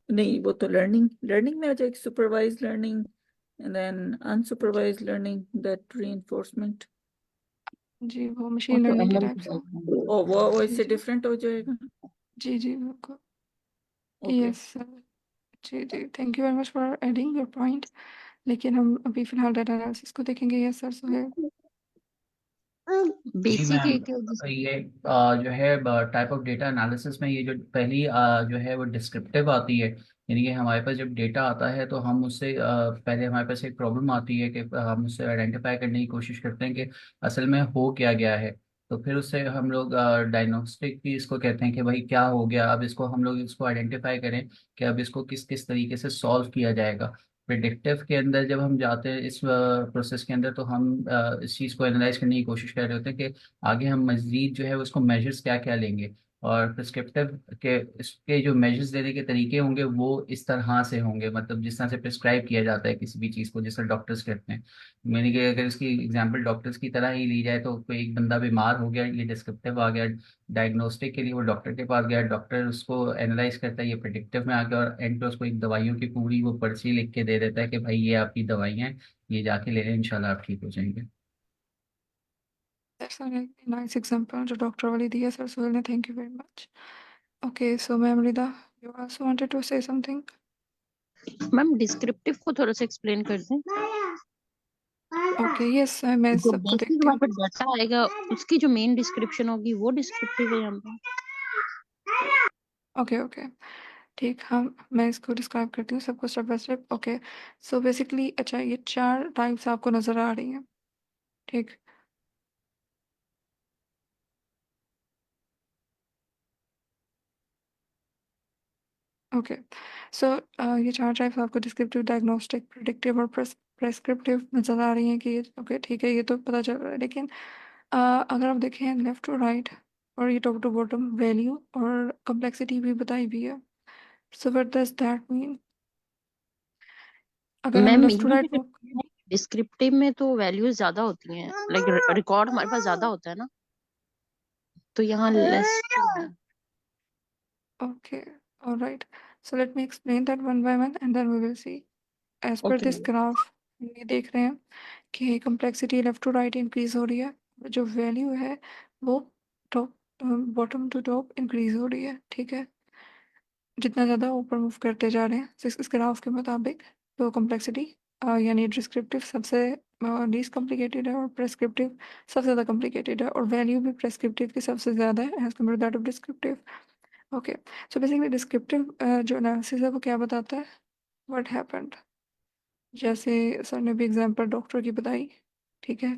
Speaker 4: नहीं, वो तो लर्निंग लर्निंग में आ जाएगी, supervise learning and then unsupervise learning, that reinforcement.
Speaker 2: जी, वो
Speaker 7: वो
Speaker 2: मशीन
Speaker 7: तो
Speaker 2: लर्निंग के
Speaker 7: एमएल
Speaker 2: टाइप्स हैं।
Speaker 4: ओ वो
Speaker 2: जी
Speaker 4: इससे
Speaker 2: जी
Speaker 4: डिफरेंट हो जाएगा।
Speaker 2: जी जी बिल्कुल,
Speaker 4: ओके।
Speaker 2: Yes sir. जी जी, thank you very much for adding your point. लेकिन हम अभी फिलहाल डाटा एनालिसिस को देखेंगे। Yes sir Suhail.
Speaker 6: जी
Speaker 7: बेसिक
Speaker 6: मैम,
Speaker 7: एक है
Speaker 6: ये जो है टाइप ऑफ डेटा एनालिसिस में ये जो पहली जो है वो डिस्क्रिप्टिव आती है। यानी कि हमारे पास जब डेटा आता है तो हम उससे पहले हमारे पास एक प्रॉब्लम आती है कि हम उससे आइडेंटिफाई करने की कोशिश करते हैं कि असल में हो क्या गया है। तो फिर उससे हम लोग डायग्नोस्टिक भी इसको कहते हैं कि भाई क्या हो गया, अब इसको हम लोग इसको आइडेंटिफाई करें कि अब इसको किस किस तरीके से सॉल्व किया जाएगा। प्रिडिक्टिव के अंदर जब हम जाते हैं इस प्रोसेस के अंदर, तो हम इस चीज़ को एनालाइज करने की कोशिश कर रहे होते हैं कि आगे हम मजीद जो है उसको मेजर्स क्या क्या लेंगे। और प्रिस्क्रिप्टिव के इसके जो मेजर्स देने के तरीके होंगे वो इस तरह से होंगे, मतलब जिस तरह से प्रिस्क्राइब किया जाता है किसी भी चीज़ को, जिस तरह डॉक्टर्स कहते हैं। मैंने कि अगर इसकी एग्जांपल डॉक्टर्स की तरह ही ली जाए तो कोई एक बंदा बीमार हो गया, ये डिस्क्रिप्टिव आ गया। डायग्नोस्टिक के लिए वो डॉक्टर के पास गया, डॉक्टर उसको एनालाइज करता है, ये प्रिडिक्टिव में आ गया, और एंड पे उसको एक दवाइयों की पूरी वो पर्ची लिख के दे देता है कि भाई ये आपकी दवाई हैं, ये जाके ले लें, इंशाल्लाह आप ठीक हो जाएंगे।
Speaker 2: दैट्स अ नाइस एग्जांपल जो डॉक्टर वाली दी है सर सुहेल ने। Thank you very much. Okay, so ma'am Rida, you also wanted to say something?
Speaker 7: Ma'am descriptive को थोड़ा सा एक्सप्लेन कर दें।
Speaker 2: ओके, यस मैं
Speaker 7: जो
Speaker 2: सबको
Speaker 7: बेसिक
Speaker 2: देखती
Speaker 7: वहाँ
Speaker 2: हूँ।
Speaker 7: पे डाटा आएगा उसकी जो मेन डिस्क्रिप्शन होगी वो डिस्क्रिप्टिव है यहाँ पे।
Speaker 2: ओके ओके, ठीक, हम मैं इसको डिस्क्राइब करती हूँ सबको step by step. Okay, so basically अच्छा ये 4 टाइप्स आपको नज़र आ रही हैं। ठीक, ओके, सो ये 4 टाइप्स आपको डिस्क्रिप्टिव, डायग्नोस्टिक, प्रिडिक्टिव और प्रेस्क्रिप्टिव नज़र आ रही हैं कि ओके ठीक है, ये तो पता चल रहा है। लेकिन अगर आप देखें लेफ्ट टू राइट और ये टॉप टू बॉटम वैल्यू और कम्प्लेक्सिटी भी बताई हुई है। So what does that mean? अगर हम
Speaker 7: मैम
Speaker 2: लेफ्ट टू
Speaker 7: ये
Speaker 2: राइट
Speaker 7: जो डिस्क्रिप्टिव में तो वैल्यूज ज्यादा होती हैं, लाइक रिकॉर्ड हमारे पास ज्यादा होता है ना, तो यहाँ less.
Speaker 2: Okay, all right. So let me explain that one by one and then we will see. As per
Speaker 7: okay
Speaker 2: this graph, ये देख रहे हैं कि complexity left to right increase हो रही है, और जो वैल्यू है वो top bottom to top increase हो रही है। ठीक है, जितना ज़्यादा ऊपर मूव करते जा रहे हैं इस ग्राफ के मुताबिक, तो complexity यानी डिस्क्रिप्टिव सबसे लीस्ट कॉम्प्लिकेटेड है, और प्रेस्क्रिप्टिव सबसे ज़्यादा कॉम्प्लिकेटेड है, और वैल्यू भी प्रेस्क्रिप्टिव की सबसे ज़्यादा है as compare that of descriptive. Okay, so basically descriptive जो एनालिसिस है वो क्या बताता है, व्हाट हैपेंड। जैसे सर ने भी एग्जांपल डॉक्टर की बताई। ठीक है,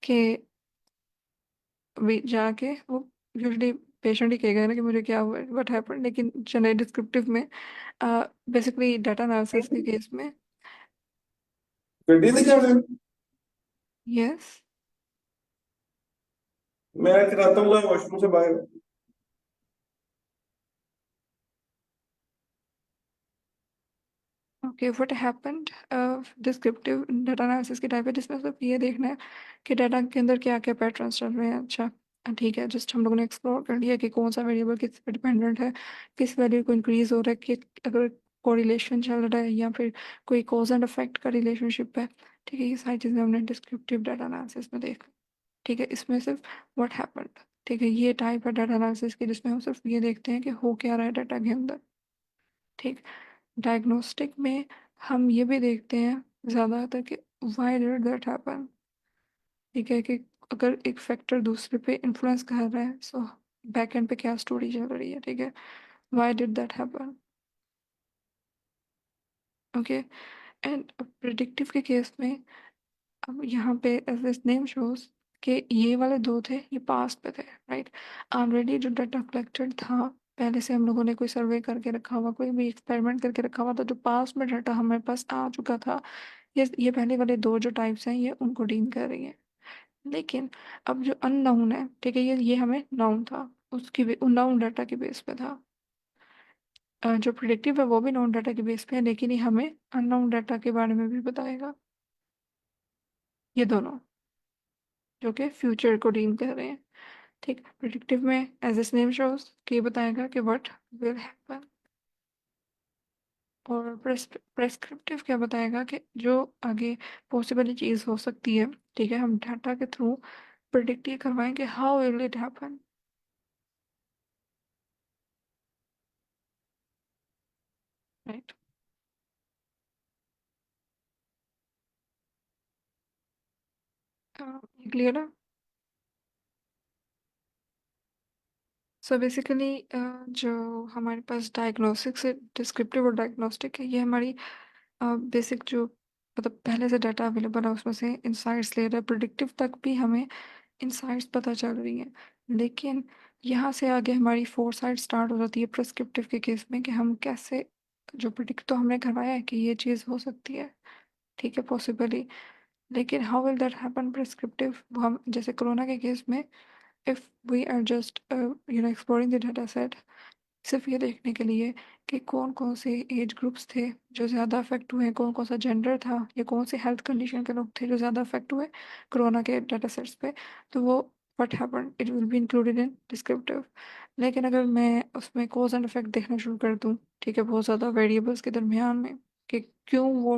Speaker 2: कि वे जाके वो यूजली पेशेंट ही कहेगा ना कि मुझे क्या हुआ, व्हाट हैपेंड। लेकिन जनरल डिस्क्रिप्टिव में बेसिकली डाटा एनालिसिस के केस में
Speaker 9: ਗੱਡੀ ਤੇ ਜਾ ਰਹੇ ਹੋ
Speaker 2: यस
Speaker 9: मैं कराता हूँ वॉशरूम से बाहर
Speaker 2: okay what happened descriptive data analysis की टाइप है जिसमें सिर्फ ये देखना है कि डाटा के अंदर क्या क्या पैटर्न्स चल रहे हैं। अच्छा ठीक है, जस्ट हम लोगों ने एक्सप्लोर कर लिया कि कौन सा वेरिएबल किस पे डिपेंडेंट है, किस वैल्यू को इंक्रीज हो रहा है, कि अगर कोरिलेशन चल रहा है या फिर कोई कॉज एंड इफेक्ट का रिलेशनशिप है। ठीक है, ये सारी चीज़ें हमने डिस्क्रिप्टिव डाटा एनालिसिस में देखा। ठीक है, इसमें सिर्फ व्हाट हैपेंड, ठीक है, ये टाइप है डाटा एनालिसिस की जिसमें हम सिर्फ ये देखते हैं कि हो क्या रहा है डाटा के अंदर। ठीक, डायग्नोस्टिक में हम ये भी देखते हैं ज़्यादातर कि वाई डिड दैट हैपन। ठीक है, कि अगर एक फैक्टर दूसरे पे इन्फ्लुएंस कर रहा है, सो बैक एंड पे क्या स्टोरी चल रही है। ठीक है, why did that happen. Okay, and predictive के केस में अब यहाँ पे एज दिस नेम शोज कि ये वाले दो थे, ये पास्ट पे थे, राइट। ऑलरेडी जो डाटा कलेक्टेड था, पहले से हम लोगों ने कोई सर्वे करके रखा हुआ, कोई भी एक्सपेरिमेंट करके रखा हुआ था, जो पास्ट में डाटा हमारे पास आ चुका था, ये पहले वाले दो जो टाइप्स हैं ये उनको डील कर रही हैं। लेकिन अब जो अननोन है, ठीक है, ये हमें नाउन था, उसकी नाउन डाटा के बेस पे था। जो प्रिडिक्टिव है वो भी नाउन डाटा के बेस पे है, लेकिन ये हमें अननोन डाटा के बारे में भी बताएगा। ये दोनों जो कि फ्यूचर को डील कर रहे हैं। ठीक, प्रिडिक्टिव में एज इस नेम शोज कि ये बताएगा कि व्हाट विल हैपन, और प्रेस्क्रिप्टिव क्या बताएगा कि जो आगे पॉसिबल चीज़ हो सकती है। ठीक है, हम डाटा के थ्रू प्रिडिक्ट ये करवाएंगे how will it happen, right. Clear है? सो बेसिकली जो हमारे पास डायग्नोस्टिक से डिस्क्रिप्टिव और डायग्नोस्टिक है, ये हमारी बेसिक जो मतलब पहले से डाटा अवेलेबल है उसमें से इंसाइट्स ले रहा है। प्रिडिक्टिव तक भी हमें इंसाइट्स पता चल रही हैं, लेकिन यहाँ से आगे हमारी फोर साइड स्टार्ट हो जाती है प्रिस्क्रिप्टिव के केस में, कि हम कैसे जो प्रिडिक्ट तो हमने करवाया है कि ये चीज़ हो सकती है, ठीक है, पॉसिबली, लेकिन how will that happen prescriptive, वो हम जैसे कोरोना के केस में if we are just exploring the data set, सिर्फ ये देखने के लिए कि कौन कौन से एज ग्रुप्स थे जो ज़्यादा अफेक्ट हुए, कौन कौन सा जेंडर था, या कौन से हेल्थ कंडीशन के लोग थे जो ज़्यादा अफेक्ट हुए कोरोना के डाटा सेट्स पे, तो वो what happened it will be included in descriptive. लेकिन अगर मैं उसमें कॉज एंड इफेक्ट देखना शुरू कर दूँ, ठीक है, बहुत ज़्यादा वेरिएबल्स के दरमियान में, कि क्यों वो,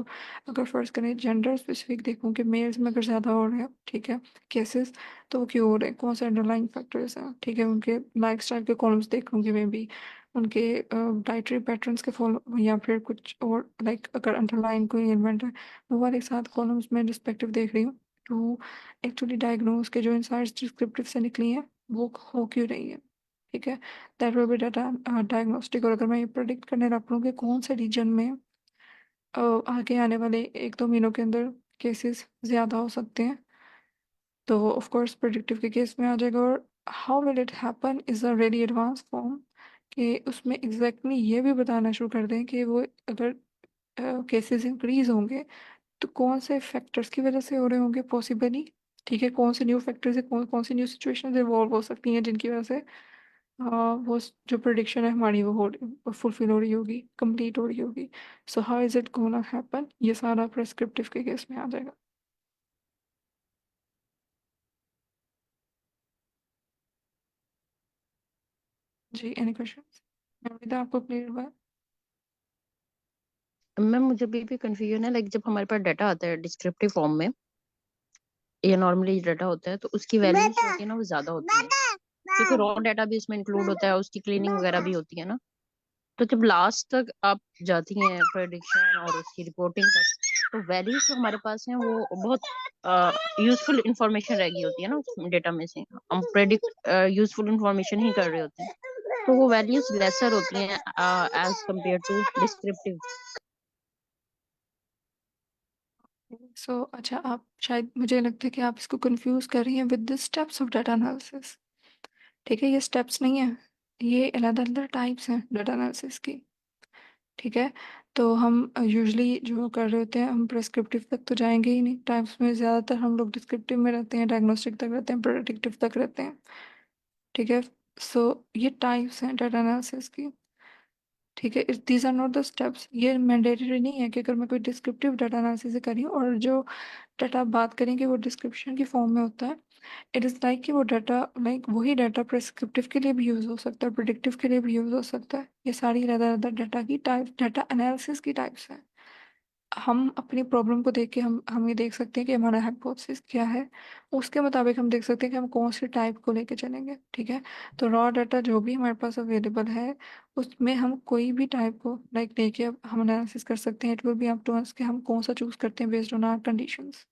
Speaker 2: अगर फर्ज करें जेंडर स्पेसिफिक देखूँ कि मेल्स में अगर ज़्यादा हो रहे हैं, ठीक है, केसेस, तो वो क्यों हो रहे हैं, कौन से अंडरलाइंग फैक्टर्स हैं, ठीक है, उनके लाइफस्टाइल के कॉलम्स देख लूँगी मैं भी, उनके डाइटरी पैटर्न्स के फॉलो, या फिर कुछ और लाइक अगर अंडरलाइन कोई एलिमेंट है, वो वाले सात कॉलम्स में रिस्पेक्टिव देख रही हूँ, तो एक्चुअली डायग्नोज के जो इंसाइट्स डिस्क्रिप्टिव से निकली हैं वो हो क्यों रही है। ठीक है, that will be data diagnostic. और अगर मैं ये प्रोडिक्ट करने लग पड़ूँ कि कौन से रीजन में आगे आने वाले एक दो महीनों के अंदर केसेस ज़्यादा हो सकते हैं, तो वो ऑफ कोर्स प्रेडिक्टिव के केस में आ जाएगा। और how will it happen is a ready advance form, कि उसमें एग्जैक्टली ये भी बताना शुरू कर दें कि वो अगर केसेस इंक्रीज होंगे तो कौन से फैक्टर्स की वजह से हो रहे होंगे पॉसिबली। ठीक है, कौन से न्यू फैक्टर्स है, कौन कौन सी न्यू सिचुएशंस इवॉल्व हो सकती हैं जिनकी वजह से जो प्रोडिक्शन है हमारी वो फुलफिल हो रही होगी, कंप्लीट हो रही होगी। So how is it gonna happen, ये सारा प्रेस्क्रिप्टिव के केस में आ जाएगा। जी, एनी क्वेश्चंस? मैं आपको क्लियर हुआ है?
Speaker 7: मैम मुझे भी कंफ्यूजन है, लाइक जब हमारे पास डाटा आता है डिस्क्रिप्टिव फॉर्म में या नॉर्मली डाटा होता है, तो उसकी वैल्यू जो होती है ना वो ज्यादा होती है, क्योंकि रॉ डाटा भी इसमें इंक्लूड होता है, उसकी क्लीनिंग वगैरह भी होती है ना। तो जब लास्ट तक आप जाती हैं प्रेडिक्शन और उसकी रिपोर्टिंग तक, तो वैल्यूज जो हमारे पास हैं वो बहुत यूजफुल इंफॉर्मेशन रह गई होती है ना उस डेटा में से, हम प्रेडिक्ट यूजफुल इंफॉर्मेशन ही कर रहे होते हैं, तो वो वैल्यूज लेसर होती हैं एज कम्पेयर टू डिस्क्रिप्टिव।
Speaker 2: सो अच्छा, आप शायद, मुझे लगता है कि आप इसको कंफ्यूज कर रही हैं with the steps of data analysis. ठीक है, ये स्टेप्स नहीं है, ये अलग अलग टाइप्स हैं डाटा एनालिसिस की। ठीक है, तो हम यूजुअली जो कर रहे होते हैं, हम प्रेस्क्रिप्टिव तक तो जाएंगे ही नहीं, टाइप्स में ज़्यादातर हम लोग डिस्क्रिप्टिव में रहते हैं, डायग्नोस्टिक तक रहते हैं, प्रेडिक्टिव तक रहते हैं। ठीक है, सो ये टाइप्स हैं डाटा एनालिसिस की। ठीक है, these are not the steps. ये मैंडेटरी नहीं है कि अगर मैं कोई डिस्क्रिप्टिव डाटा एनालिसिस कर रही हूँ और जो डाटा आप बात करेंगे वो डिस्क्रिप्शन की फॉर्म में होता है, इट इज़ लाइक कि वो डाटा लाइक वही डाटा प्रिस्क्रिप्टिव के लिए भी यूज़ हो सकता है, प्रिडिक्टिव के लिए भी यूज़ हो सकता है। ये सारी अलग अलग डाटा की टाइप, डाटा एनालिसिस की टाइप्स हैं। हम अपनी प्रॉब्लम को देख के हम ये देख सकते हैं कि हमारा हाइपोथेसिस क्या है, उसके मुताबिक हम देख सकते हैं कि हम कौन सी टाइप को लेके चलेंगे। ठीक है, तो रॉ डाटा जो भी हमारे पास अवेलेबल है उसमें हम कोई भी टाइप को लाइक लेके अब हम एनालिसिस कर सकते हैं। It will be up to us कि हम कौन सा चूज करते हैं बेस्ड ऑन आवर कंडीशंस।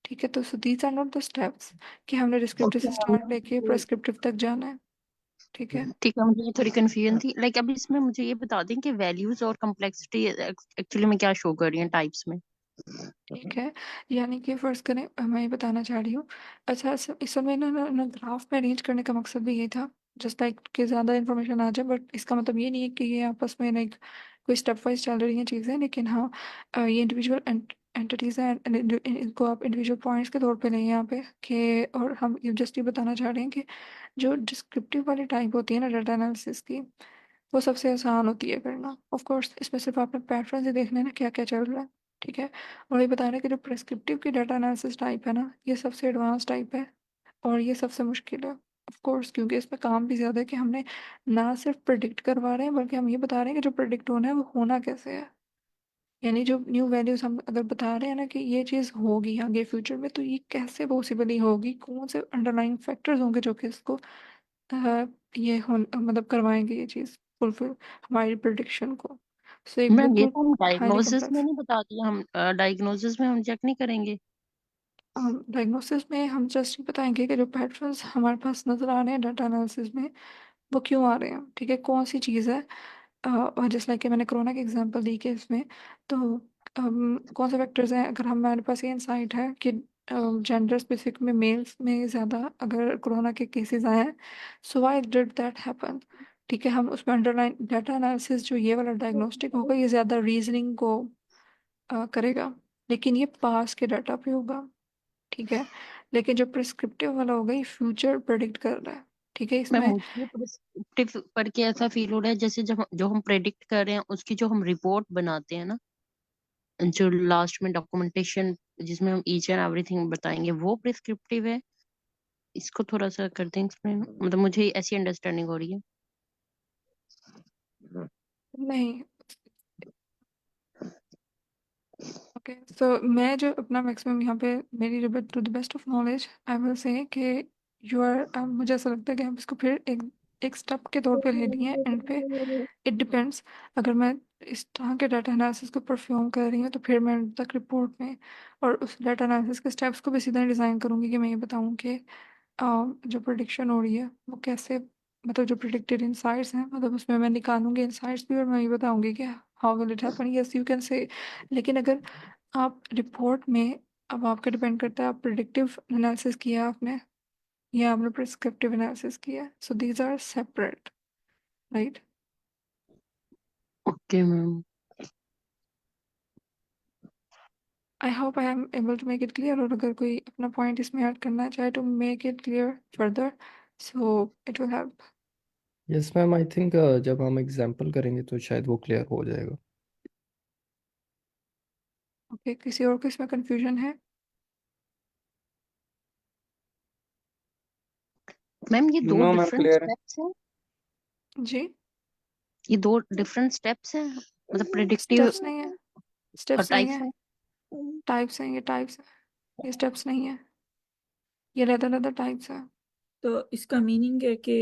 Speaker 2: ठीक है, तो these are not the steps कि हमने डिस्क्रिप्टिव
Speaker 7: ओके
Speaker 2: से
Speaker 7: मैम,
Speaker 2: स्टार्ट लेके प्रेस्क्रिप्टिव तक जाना है। ठीक है।
Speaker 7: ठीक है, मुझे ये थोड़ी कंफ्यूजन थी। लाइक अब इसमें मुझे ये बता दें कि वैल्यूज और कम्प्लेक्सिटी एक्चुअली में क्या शो कर रही हैं टाइप्स में।
Speaker 2: ठीक है, यानी कि फर्ज करें मैं ये बताना चाह रही हूँ। अच्छा, इस समय ना ग्राफ में अरेंज करने का मकसद भी ये था, जस्ट लाइक कि ज़्यादा इन्फॉर्मेशन आ जाए, बट इसका मतलब ये नहीं है कि ये आपस में लाइक कोई स्टेप वाइज चल रही हैं चीज़ें, लेकिन हाँ ये इंडिविजुअल एंटिटीज़ हैं इनको आप इंडिविजुअल पॉइंट्स के तौर पे लें यहाँ पे कि, और हम ये जस्ट ये बताना चाह रहे हैं कि जो डिस्क्रिप्टिव वाली टाइप होती है ना डाटा एनालिसिस की, वो सबसे आसान होती है करना। ऑफ कोर्स इसमें सिर्फ आपने पैटर्न ही देखना है ना क्या क्या चल रहा है। ठीक है, और ये बता रहे हैं कि जो प्रेस्क्रिप्टिव की डाटा एनालिसिस टाइप है ना, ये सबसे एडवांस टाइप है और ये सबसे मुश्किल है। ऑफ कोर्स क्योंकि इसमें काम भी ज़्यादा है कि हमने ना सिर्फ प्रिडिक्ट करवा रहे हैं बल्कि हम ये बता रहे हैं कि जो प्रिडिक्ट होना है वो होना कैसे है। यानी जो न्यू वैल्यूज हम अगर बता रहे हैं ना कि ये चीज़ होगी आगे फ्यूचर में, तो ये कैसे पॉसिबली होगी, कौन से अंडरलाइंग फैक्टर्स होंगे जो कि इसको ये हो मतलब करवाएंगे ये चीज़ फुलफिल हमारी प्रिडिक्शन को। सो एक
Speaker 7: मैम ये
Speaker 2: बिल्कुल
Speaker 7: तो हम
Speaker 2: हाईली
Speaker 7: डायग्नोसिस में
Speaker 2: कम्प्लेक्स।
Speaker 7: नहीं बता दिया, हम डायग्नोसिस में हम चेक नहीं करेंगे।
Speaker 2: डायग्नोसिस में हम जस्ट ये बताएंगे कि जो पैटर्न्स हमारे पास नज़र आ रहे हैं डाटा एनालिसिस में वो क्यों आ रहे हैं। ठीक है, कौन सी चीज़ है, और जैसे लाइक कि मैंने कोरोना की एग्जांपल दी कि इसमें तो कौन से फैक्टर्स हैं। अगर हमारे पास ये इंसाइट है कि जेंडर स्पेसिफिक में मेल्स में ज़्यादा अगर कोरोना के केसेस आए हैं, so why did that happen. ठीक है, हम उसमें अंडरलाइन डाटा एनालिसिस जो ये वाला डायग्नोस्टिक होगा ये ज़्यादा रीजनिंग को करेगा, लेकिन ये पास के डाटा पे होगा। ठीक है, लेकिन जो प्रिस्क्रिप्टिव वाला होगा ये फ्यूचर प्रेडिक्ट कर रहा है। ठीक है,
Speaker 7: मैम
Speaker 2: इसमें
Speaker 7: मुझे प्रिस्क्रिप्टिव पढ़ के ऐसा फील हो रहा है जैसे जब जो हम प्रेडिक्ट कर रहे हैं उसकी जो हम रिपोर्ट बनाते हैं ना, जो लास्ट में डॉक्यूमेंटेशन जिसमें हम ईच एंड एवरीथिंग बताएंगे, वो प्रिस्क्रिप्टिव है। इसको थोड़ा सा कर दें एक्सप्लेन, मतलब मुझे ऐसी अंडरस्टैंडिंग हो रही है।
Speaker 2: नहीं। ओके, सो मैं जो अपना मैक्सिमम यहाँ पे मेरी to the best of knowledge I will say कि यू आर, मुझे ऐसा लगता है कि हम इसको फिर एक एक स्टेप के तौर पे ले लिए एंड पे। इट डिपेंड्स, अगर मैं इस तरह के डाटा एनालिसिस को परफॉर्म कर रही हूँ तो फिर मैं तक रिपोर्ट में और उस डाटा एनालिसिस के स्टेप्स को भी सीधा डिज़ाइन करूँगी कि मैं ये बताऊँ कि जो प्रिडिक्शन हो रही है वो कैसे, मतलब जो प्रिडिक्टेड इनसाइट्स हैं मतलब उसमें मैं निकालूंगी इनसाइट्स भी और मैं ये बताऊंगी कि how will it happen, yes you can say. लेकिन अगर आप रिपोर्ट में, अब आपका डिपेंड करता है आप प्रिडिक्टिव एनालिसिस किया आपने या आपने प्रिस्क्रिप्टिव एनालिसिस किया, so these are separate, right.
Speaker 7: Okay ma'am.
Speaker 2: I hope I am able to make it clear, और अगर कोई अपना पॉइंट इसमें ऐड करना चाहे to make it clear further, so it will help.
Speaker 3: Yes ma'am, I think जब हम example करेंगे तो शायद वो क्लियर हो जाएगा।
Speaker 2: ओके, किसी और को इसमें कंफ्यूजन है?
Speaker 7: मैम ये दो
Speaker 5: नो मैम,
Speaker 7: डिफरेंट
Speaker 5: क्लियर है।
Speaker 7: स्टेप्स हैं,
Speaker 2: जी,
Speaker 7: ये दो डिफरेंट स्टेप्स हैं, मतलब प्रिडिक्टिव
Speaker 2: स्टेप्स नहीं है,
Speaker 7: और
Speaker 2: स्टेप्स नहीं
Speaker 7: टाइप्स
Speaker 2: है,
Speaker 7: हैं।
Speaker 2: टाइप्स हैं, ये टाइप्स हैं, ये स्टेप्स नहीं है, ये अलग अलग टाइप्स हैं।
Speaker 4: तो इसका मीनिंग है कि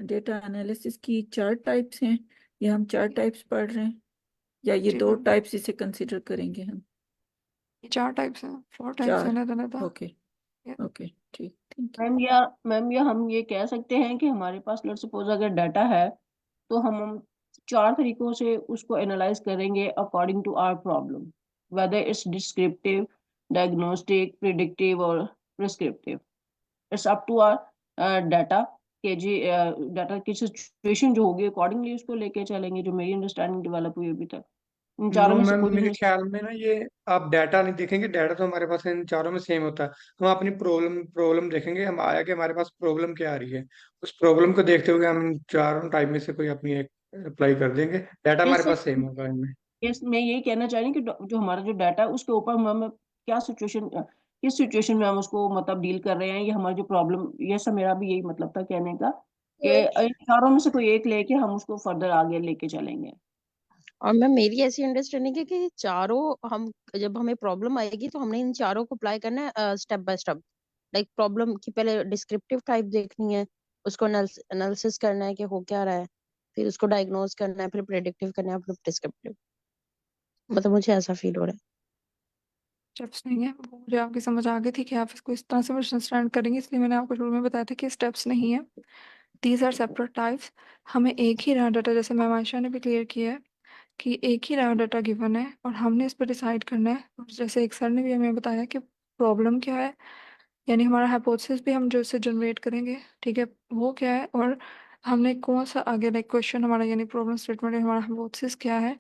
Speaker 4: डेटा एनालिसिस की चार टाइप्स हैं, या हम चार टाइप्स पढ़ रहे हैं, या ये
Speaker 2: जी
Speaker 4: दो
Speaker 2: मैम,
Speaker 4: टाइप्स इसे कंसिडर करेंगे हम?
Speaker 2: ये 4 टाइप्स हैं, 4 टाइप्स हैं
Speaker 4: चार।
Speaker 2: अलग अलग।
Speaker 4: ओके। ओके, ठीक, थैंक यू।
Speaker 1: मैम या हम ये कह सकते हैं कि हमारे पास लेट्स सपोज अगर डाटा है तो हम चार तरीकों से उसको एनालाइज करेंगे according to our problem, whether it's descriptive, diagnostic, predictive और prescriptive. It's up to our data कि जी डाटा की सिचुएशन जो होगी अकॉर्डिंगली उसको लेके चलेंगे, जो मेरी अंडरस्टैंडिंग डेवलप हुई अभी तक। इन चारों
Speaker 5: नो
Speaker 1: में से
Speaker 5: मैम,
Speaker 1: कोई भी
Speaker 5: मेरे
Speaker 1: हमें
Speaker 5: ख्याल में ना ये आप डाटा नहीं देखेंगे, डाटा तो हमारे पास इन चारों में सेम होता है। हम अपनी प्रॉब्लम प्रॉब्लम देखेंगे, हम आया कि हमारे पास प्रॉब्लम क्या आ रही है, उस प्रॉब्लम को देखते हुए हम इन चारों टाइप में से कोई अपनी एक अप्लाई कर देंगे। डाटा हमारे
Speaker 1: इससे
Speaker 5: पास सेम होगा इनमें।
Speaker 1: यस, मैं यही कहना चाह रही हूँ कि जो हमारा जो डाटा है उसके ऊपर हम क्या सिचुएशन, किस सिचुएशन में हम उसको मतलब डील कर रहे हैं, ये हमारी जो प्रॉब्लम, ये सब मेरा भी यही मतलब था कहने का, कि इन चारों में से कोई एक लेके हम उसको फर्दर आगे लेके चलेंगे।
Speaker 7: और मैम मेरी ऐसी अंडरस्टैंडिंग है कि चारों हम जब हमें प्रॉब्लम आएगी तो हमने इन चारों को अप्लाई करना है step by step. Like problem की पहले डिस्क्रिप्टिव टाइप देखनी है, उसको एनालिसिस करना है कि हो क्या रहा है, फिर उसको डायग्नोज करना है, फिर प्रेडिक्टिव करना है, फिर डिस्क्रिप्टिव। मतलब मुझे ऐसा फील हो रहा है।
Speaker 2: स्टेप्स नहीं है, वो मुझे आपकी समझ आ गई थी कि आप इसको इस तरह से अंडरस्टैंड करेंगे, इसलिए मैंने आपको शुरू में बताया था कि स्टेप्स नहीं है, दीज आर सेपरेट टाइप्स। हमें एक ही रहा डाटा, जैसे मैम आयशा ने भी क्लियर किया है कि एक ही रहा डाटा गिवन है और हमने इस पर डिसाइड करना है। और जैसे एक सर ने भी हमें बताया कि प्रॉब्लम क्या है, यानी हमारा हाइपोथेसिस भी हम जो इससे जनरेट करेंगे, ठीक है, वो क्या है, और हमने कौन सा आगे लाइक क्वेश्चन हमारा, यानी प्रॉब्लम स्टेटमेंट हमारा हाइपोथेसिस क्या है,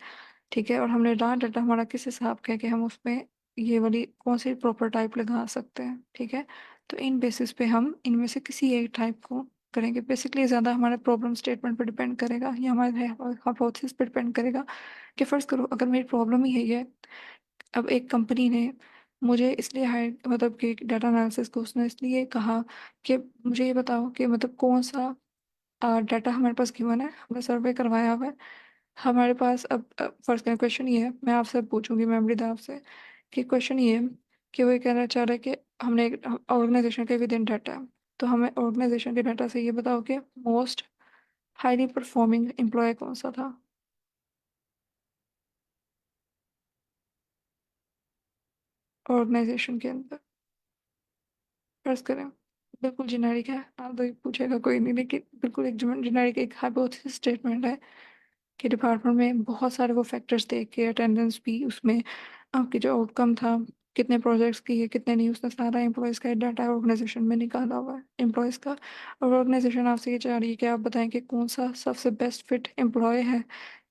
Speaker 2: ठीक है, और हमने रहा डाटा हमारा किस हिसाब का है कि हम उसमें ये वाली कौन सी प्रॉपर टाइप लगा सकते हैं, ठीक है। तो इन बेसिस पे हम इनमें से किसी एक टाइप को करेंगे। बेसिकली ज़्यादा हमारे प्रॉब्लम स्टेटमेंट पर डिपेंड करेगा या हमारे हाइपोथेसिस पर डिपेंड करेगा कि फ़र्ज़ करो अगर मेरी प्रॉब्लम ही यही है, अब एक कंपनी ने मुझे इसलिए हायर, मतलब कि डाटा एनालिसिस को उसने इसलिए कहा कि मुझे ये बताओ कि मतलब कौन सा डाटा हमारे पास गिवन है, हमने सर्वे करवाया हुआ है हमारे पास। अब फर्स्ट क्वेश्चन ये है, मैं आपसे पूछूंगी मैम रिदा आपसे, कि क्वेश्चन ये है कि वो ये कहना चाह रहा है कि हमने एक ऑर्गेनाइजेशन के विद इन डाटा है, तो हमें ऑर्गेनाइजेशन के डाटा से ये बताओ कि मोस्ट हाईली परफॉर्मिंग एम्प्लॉय कौन सा था ऑर्गेनाइजेशन के अंदर। फर्ज करें बिल्कुल जेनेरिक है, आप तो पूछेगा कोई नहीं, लेकिन बिल्कुल एक जेनेरिक एक हाइपोथेसिस स्टेटमेंट है कि डिपार्टमेंट में बहुत सारे वो फैक्टर्स देख के, अटेंडेंस भी उसमें, आपकी जो आउटकम था, कितने प्रोजेक्ट्स किए कितने नहीं, उसने सारा एम्प्लॉयज़ का डाटा ऑर्गेनाइजेशन में निकाला हुआ है एम्प्लॉयज़ का। और ऑर्गेनाइजेशन आपसे ये चाह रही है कि आप बताएं कि कौन सा सबसे बेस्ट फिट एम्प्लॉय है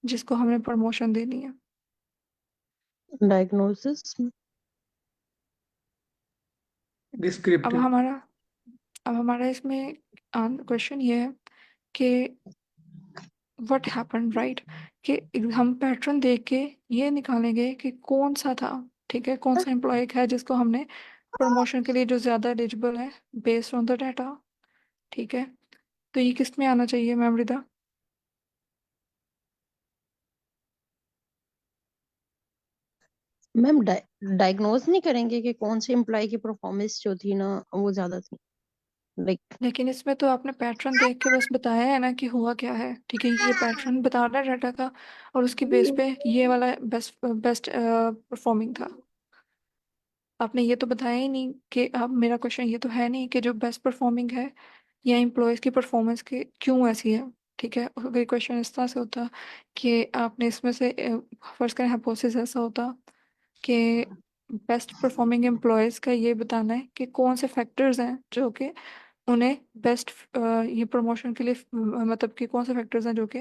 Speaker 2: जिसको हमें प्रमोशन देनी है।
Speaker 7: डायग्नोसिस।
Speaker 2: अब
Speaker 5: डिस्क्रिप्टिव।
Speaker 2: हमारा अब हमारा इसमें क्वेश्चन ये है कि व्हाट हैपन, राइट, कि हम पैटर्न देख के ये निकालेंगे कि कौन सा था, ठीक है, कौन सा एम्प्लॉय है जिसको हमने प्रमोशन के लिए जो ज़्यादा एलिजिबल है बेस्ड ऑन द डाटा, ठीक है। तो ये किस में आना चाहिए मैम रिदा?
Speaker 7: मैम डायग्नोज नहीं करेंगे कि कौन से एम्प्लॉय की परफॉर्मेंस जो थी ना वो ज्यादा थी, लाइक।
Speaker 2: लेकिन इसमें तो आपने पैटर्न देख के बस बताया है ना कि हुआ क्या है, ठीक है, ये पैटर्न बता रहा है डाटा का, और उसकी बेस पे ये वाला बेस्ट बेस्ट परफॉर्मिंग था। आपने ये तो बताया ही नहीं कि, अब मेरा क्वेश्चन ये तो है नहीं कि जो बेस्ट परफॉर्मिंग है या एम्प्लॉयज़ की परफॉर्मेंस की क्यों ऐसी है, ठीक है। अगर क्वेश्चन इस तरह से होता कि आपने इसमें से फर्स्ट करें हाइपोथेसिस ऐसा होता कि बेस्ट परफॉर्मिंग एम्प्लॉयज़ का ये बताना है कि कौन से फैक्टर्स हैं जो कि उन्हें बेस्ट ये प्रमोशन के लिए मतलब कि कौन से फैक्टर्स हैं जो कि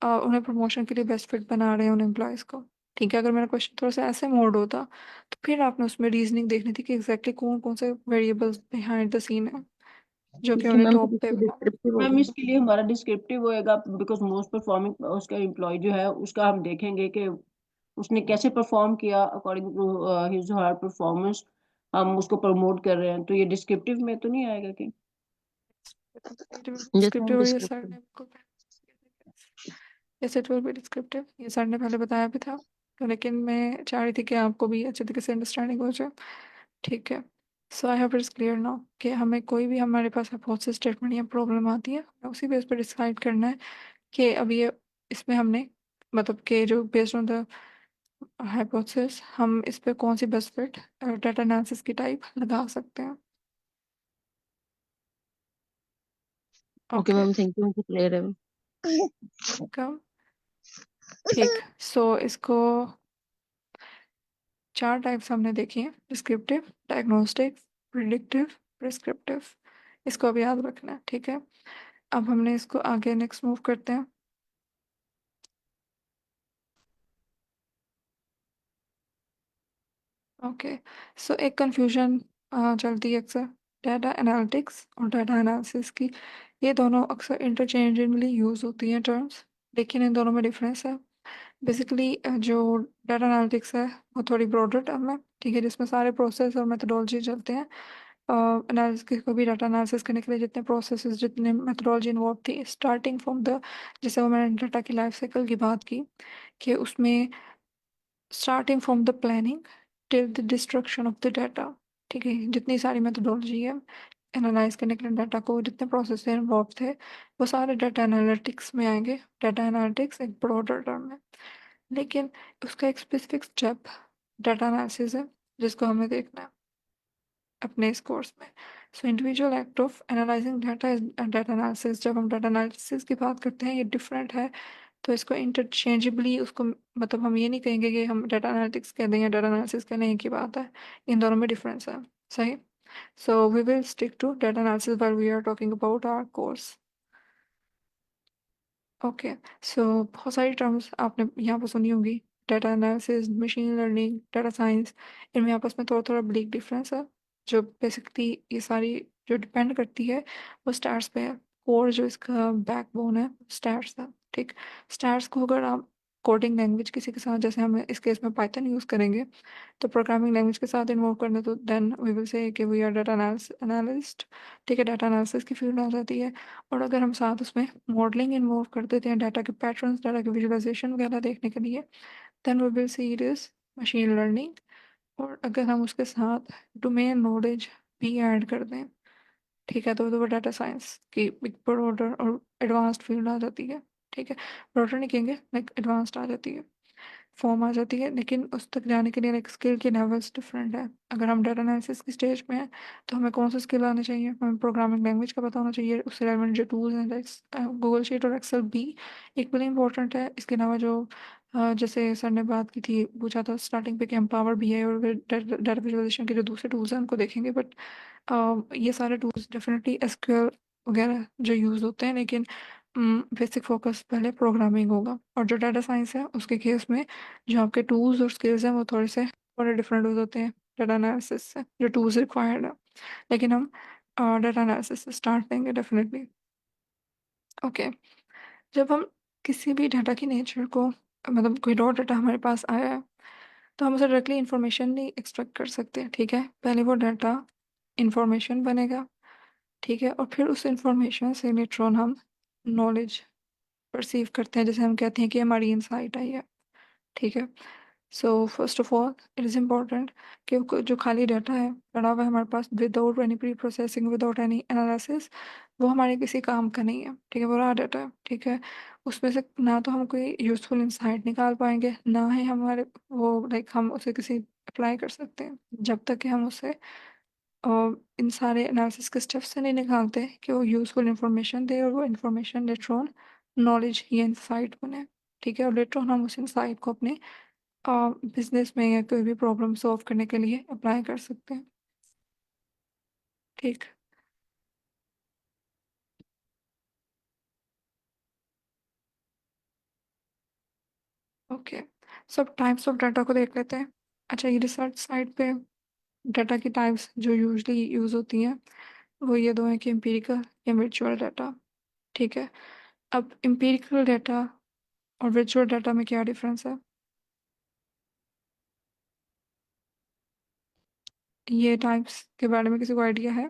Speaker 2: उन्हें प्रमोशन के लिए बेस्ट फिट बना रहे हैं उन एम्प्लॉयज़ को, ठीक है। अगर मेरा क्वेश्चन थोड़ा सा ऐसे मोड होता तो फिर आपने उसमें रीजनिंग देखनी थी कि एग्जैक्टली कौन कौन से वेरिएबल्स बिहाइंड द सीन है जो कि
Speaker 7: क्योंकि
Speaker 2: उन्हें
Speaker 7: मैम
Speaker 2: टॉप पे
Speaker 7: इसको
Speaker 2: बना रहे हैं।
Speaker 7: डिस्क्रिप्टिव हो
Speaker 1: मैम
Speaker 7: गया।
Speaker 1: इसके लिए हमारा डिस्क्रिप्टिव होएगा, बिकॉज मोस्ट परफॉर्मिंग उसका एम्प्लॉय जो है उसका हम देखेंगे कि उसने कैसे परफॉर्म किया, according to his her performance हम उसको प्रमोट कर रहे हैं, तो ये डिस्क्रिप्टिव में तो नहीं आएगा कि?
Speaker 7: जैसे हम
Speaker 2: डिस्क्रिप्टिव, और ये सर
Speaker 7: डिस्क्रिप्टिव।
Speaker 2: ने बिल्कुल, yes it will B descriptive, ये सर ने पहले बताया भी था, तो लेकिन मैं चाह रही थी कि आपको भी अच्छे तरीके से अंडरस्टैंडिंग हो जाए, ठीक है। So I hope it's clear now कि हमें कोई भी हमारे पास हाइपोथेसिस स्टेटमेंट या प्रॉब्लम आती है, हमें उसी बेस पर डिसाइड करना है कि अब ये इसमें हमने मतलब कि जो बेस्ड ऑन द हाइपोथेसिस हम इस पे कौन सी बेस्ट फिट डाटा एनालिसिस की टाइप लगा सकते हैं।
Speaker 7: Okay
Speaker 2: okay,
Speaker 7: ma'am, thank you, मुझे क्लियर है।
Speaker 2: कम, ठीक। सो इसको चार टाइप्स हमने देखी हैं, डिस्क्रिप्टिव, डायग्नोस्टिक, प्रिडिक्टिव, प्रिस्क्रिप्टिव। इसको अब याद रखना है, ठीक है। अब हमने इसको आगे नेक्स्ट मूव करते हैं। ओके, सो एक कंफ्यूजन चलती है अक्सर डाटा एनालिटिक्स और डाटा एनालिसिस की। ये दोनों अक्सर इंटरचेंजेबली यूज़ होती हैं टर्म्स, लेकिन इन दोनों में डिफरेंस है। बेसिकली जो डाटा एनालिटिक्स है वो थोड़ी ब्रॉडर टर्म है, ठीक है, जिसमें सारे प्रोसेस और मेथडोलॉजी चलते हैं। एनालिसिस को भी डाटा एनालिसिस करने के लिए जितने प्रोसेसेस जितने मेथडोलॉजी इन्वॉल्व थी, स्टार्टिंग फ्रॉम द, जैसे वो मैंने डाटा की लाइफ साइकिल की बात की, कि उसमें starting from the planning till the destruction of the data, ठीक है, जितनी सारी मेथडोलॉजी है एनालाइज करने के लिए डाटा को, जितने प्रोसेस इन्वॉल्व थे, वो सारे डाटा एनालिटिक्स में आएंगे। डाटा एनालिटिक्स एक ब्रॉडर टर्म है, लेकिन उसका एक स्पेसिफिक स्टेप डाटा एनालिसिस है जिसको हमें देखना है अपने इस कोर्स में। So individual act of analysing data is data analysis. जब हम डाटा एनालिसिस की बात करते हैं, ये डिफरेंट है, तो इसको इंटरचेंजेबली उसको, मतलब हम ये नहीं कहेंगे कि हम डाटा एनालिटिक्स कह दें या डाटा एनालिसिस कह लें, एक ही बात है। इन दोनों में डिफरेंस है, सही। So we will stick to data analysis while we are talking about our course. Okay, so बहुत सारी टर्म्स आपने यहाँ पर सुनी होंगी, data analysis, machine learning, data science. इनमें आपस में थोड़ा थोड़ा बिग डिफरेंस है, जो बेसिकली ये सारी जो डिपेंड करती है वो स्टैट्स पे है। कोर जो इसका बैकबोन है स्टैट्स है, ठीक। स्टैट्स को अगर आप कोडिंग लैंग्वेज किसी के साथ, जैसे हम इस केस में पाइथन यूज़ करेंगे, तो प्रोग्रामिंग लैंग्वेज के साथ इन्वॉल्व करना, तो देन वी विल से कि वी आर डाटा एनालिस्ट, ठीक है, डाटा एनालिसिस की फील्ड आ जाती है। और अगर हम साथ उसमें मॉडलिंग इन्वॉल्व कर देते हैं, डाटा के पैटर्न्स, डाटा के विजुअलाइजेशन वगैरह देखने के लिए, then we will see it is machine learning. और अगर हम उसके साथ डोमेन नॉलेज भी ऐड कर दें, ठीक है, तो वो डाटा साइंस की एक ब्रॉडर और एडवांस्ड फील्ड आ जाती है, ठीक है। ब्रॉडर नहीं कहेंगे, लाइक एडवांस्ड आ जाती है, फॉर्म आ जाती है, लेकिन उस तक जाने के लिए लाइक स्किल के लेवल्स डिफरेंट है। अगर हम डाटा एनालिसिस की स्टेज में हैं, तो हमें कौन सा स्किल आना चाहिए, हमें प्रोग्रामिंग लैंग्वेज का पता होना चाहिए, उससे रिलेवेंट जो टूल्स हैं लाइक गूगल शीट और एक्सेल भी इक्वली इंपॉर्टेंट है। इसके अलावा जो जैसे सर ने बात की थी, पूछा था स्टार्टिंग पे कि हम पावर भी है और डाटा विजुअलाइजेशन के जो दूसरे टूल्स हैं उनको देखेंगे, बट ये सारे टूल्स डेफिनेटली एसक्यूएल वगैरह जो यूज़ होते हैं, लेकिन बेसिक फोकस पहले प्रोग्रामिंग होगा। और जो डाटा साइंस है उसके केस में जो आपके टूल्स और स्किल्स हैं वो थोड़े डिफरेंट हो जाते हैं डाटा एनालिसिस से, जो टूल्स रिक्वायर्ड है। लेकिन हम डाटा एनालिसिस से स्टार्ट देंगे डेफिनेटली। ओके, जब हम किसी भी डाटा की नेचर को, मतलब कोई रॉ डाटा हमारे पास आया है, तो हम उसे डायरेक्टली इंफॉर्मेशन नहीं एक्सट्रैक्ट कर सकते, ठीक है। पहले वो डाटा इंफॉर्मेशन बनेगा, ठीक है, और फिर उस इंफॉर्मेशन से लेटर ऑन हम नॉलेज परसीव करते हैं, जैसे हम कहते हैं कि हमारी इंसाइट आई है, ठीक है। So first of all it is important कि जो खाली डाटा है पड़ा हुआ है हमारे पास without any pre processing, without any analysis, वो हमारे किसी काम का नहीं है, ठीक है, वो रहा डाटा है, ठीक है। उसमें से ना तो हम कोई यूज़फुल इंसाइट निकाल पाएंगे, ना ही हमारे वो लाइक हम उसे किसी अप्लाई कर सकते हैं, जब तक कि हम उसे इन सारे एनालिसिस के स्टेप्स से नहीं निकालते कि वो यूज़फुल इंफॉर्मेशन दे और वो इंफॉर्मेशन लेटर ऑन नॉलेज या इंसाइट बने, ठीक है। और लेटर ऑन हम उस इंसाइट को अपने बिजनेस में या कोई भी प्रॉब्लम सॉल्व करने के लिए अप्लाई कर सकते हैं, ठीक। ओके, सब टाइप्स ऑफ डाटा को देख लेते हैं। अच्छा, ये रिसर्च साइट पे डाटा की टाइप्स जो यूजली यूज़ होती हैं वो ये दो हैं कि एम्पिरिकल या वर्चुअल डाटा, ठीक है। अब एम्पिरिकल डाटा और वर्चुअल डाटा में क्या डिफरेंस है, ये टाइप्स के बारे में किसी को आइडिया है?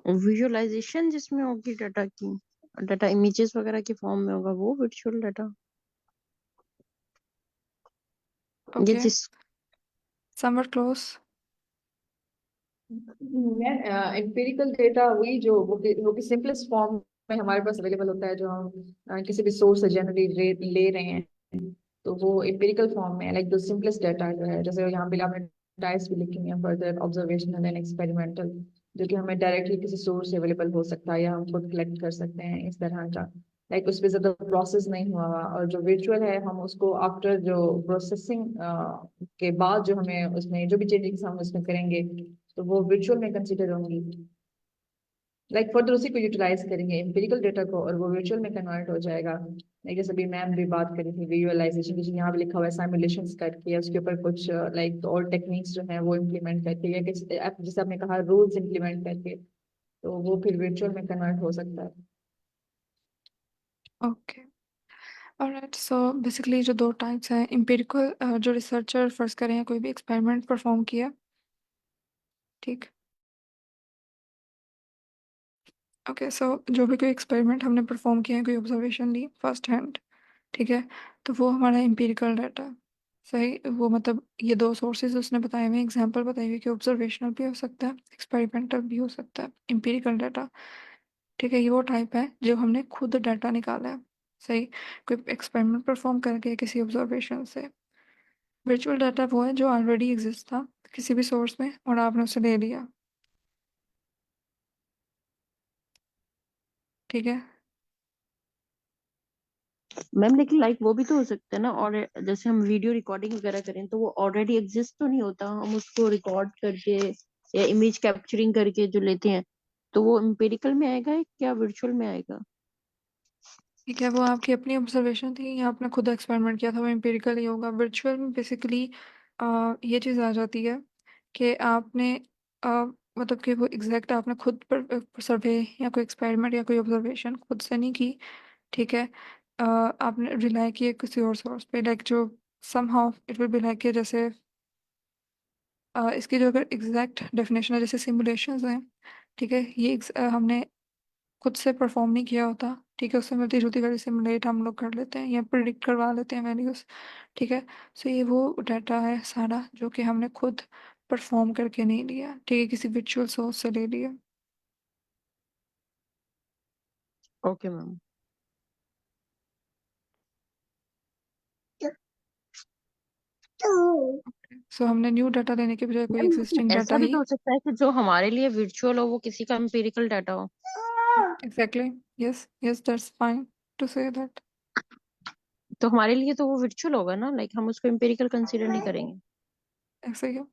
Speaker 7: विजुअलाइजेशन जिसमें होगी डाटा की, डाटा इमेजेस वगैरह के फॉर्म में होगा, वो वर्चुअल डाटा। ये
Speaker 2: ओके,
Speaker 7: जिस
Speaker 2: समवर क्लोज।
Speaker 8: मैं एम्पिरिकल डेटा वही जो वो कि सिंपलेस्ट फॉर्म में हमारे पास अवेलेबल होता है, जो हम किसी भी सोर्स से जनरली ले रहे हैं, तो वो एम्पिरिकल फॉर्म में लाइक द सिंपलेस्ट डाटा जो है, जैसे यहाँ पे आपने टाइप्स भी लिखी हैं, फर्दर ऑब्जर्वेशनल एंड एक्सपेरिमेंटल, जो कि हमें डायरेक्टली किसी सोर्स से अवेलेबल हो सकता है या हम खुद कलेक्ट कर सकते हैं, इस तरह का। लाइक उस पर ज्यादा प्रोसेस नहीं हुआ हुआ। और जो विजुअल है, हम उसको आफ्टर जो प्रोसेसिंग के बाद जो हमें उसमें जो भी चेंजेस हम उसमें करेंगे, तो वो विजुअल में कंसिडर होंगी। लाइक फर्दर उसी को यूटिलाइज करेंगे एम्पिरिकल डेटा को, और वो वर्चुअल में कन्वर्ट हो जाएगा। लाइक जैसे अभी मैम भी बात करी थी विजुअलाइजेशन की, यहाँ पे लिखा हुआ है सिमुलेशंस करके, या उसके ऊपर कुछ लाइक और टेक्निक्स जो है वो इम्प्लीमेंट करके, या किसी जैसे आपने कहा रूल्स इम्प्लीमेंट करके, तो वो फिर वर्चुअल में कन्वर्ट हो सकता है।
Speaker 2: Okay, alright. सो बेसिकली जो दो टाइप्स हैं, एम्पिरिकल जो रिसर्चर फर्स्ट करें या कोई भी एक्सपेरिमेंट परफॉर्म किया, ठीक। ओके, सो जो भी कोई एक्सपेरिमेंट हमने परफॉर्म किया है, कोई ऑब्जर्वेशन ली फर्स्ट हैंड, ठीक है, तो वो हमारा एम्पिरिकल डाटा है। सही, वो मतलब ये दो सोर्सेज उसने बताए हुए, एग्जांपल बताई हुई कि ऑब्जर्वेशनल भी हो सकता है, एक्सपेरिमेंटल भी हो सकता है, एम्पिरिकल डाटा, ठीक है। ये वो टाइप है जो हमने खुद डाटा निकाला है, सही, कोई एक्सपेरिमेंट परफॉर्म करके किसी ऑब्जर्वेशन से। वर्चुअल डाटा वो है जो ऑलरेडी एग्जिस्ट था किसी भी सोर्स में और आपने उसे ले लिया, ठीक है।
Speaker 7: मैम लेकिन लाइक वो भी तो हो सकता है ना, और जैसे हम वीडियो रिकॉर्डिंग वगैरह करें तो वो ऑलरेडी एग्जिस्ट तो नहीं होता, हम उसको रिकॉर्ड करके या इमेज कैप्चरिंग करके जो लेते हैं, तो वो एम्पिरिकल में आएगा क्या वर्चुअल में आएगा?
Speaker 2: ठीक है, वो आपकी अपनी ऑब्जर्वेशन थी या आपने खुद एक्सपेरिमेंट किया था, वो एम्पिरिकल ही होगा। वर्चुअल में बेसिकली ये चीज़ आ जाती है कि आपने अ, मतलब कि वो एग्जैक्ट आपने खुद पर सर्वे या कोई एक्सपेरिमेंट या कोई ऑब्जर्वेशन खुद से नहीं की, ठीक है। आपने रिलाई किए किसी और सोर्स पे, लाइक जो somehow it will be like कि जैसे इसकी जो अगर एग्जैक्ट डेफिनेशन है जैसे सिमुलेशंस हैं, ठीक है, ये हमने खुद से परफॉर्म नहीं किया होता, ठीक है, उससे मिलती जुलती वैल्यू सिमुलेट हम लोग कर लेते हैं या प्रिडिक्ट करवा लेते हैं वैल्यूज, ठीक है। सो ये वो डाटा है सारा जो कि हमने खुद परफॉर्म करके नहीं लिया, ठीक है, किसी विचुअल सोर्स से ले लिया।
Speaker 7: Okay ma'am.
Speaker 2: सो हमने न्यू डाटा लेने के बजाय कोई
Speaker 7: मैम लेकिन
Speaker 2: एग्जिस्टिंग डाटा
Speaker 7: ऐसा भी
Speaker 2: ही।
Speaker 7: तो हो सकता है कि जो हमारे लिए वर्चुअल हो वो किसी का एम्पिरिकल डाटा हो।
Speaker 2: Exactly, yes yes, that's fine to say that.
Speaker 7: तो हमारे लिए तो वो वर्चुअल होगा ना, लाइक हम उसको एम्पिरिकल कंसीडर नहीं करेंगे।
Speaker 2: ऐसे ही है।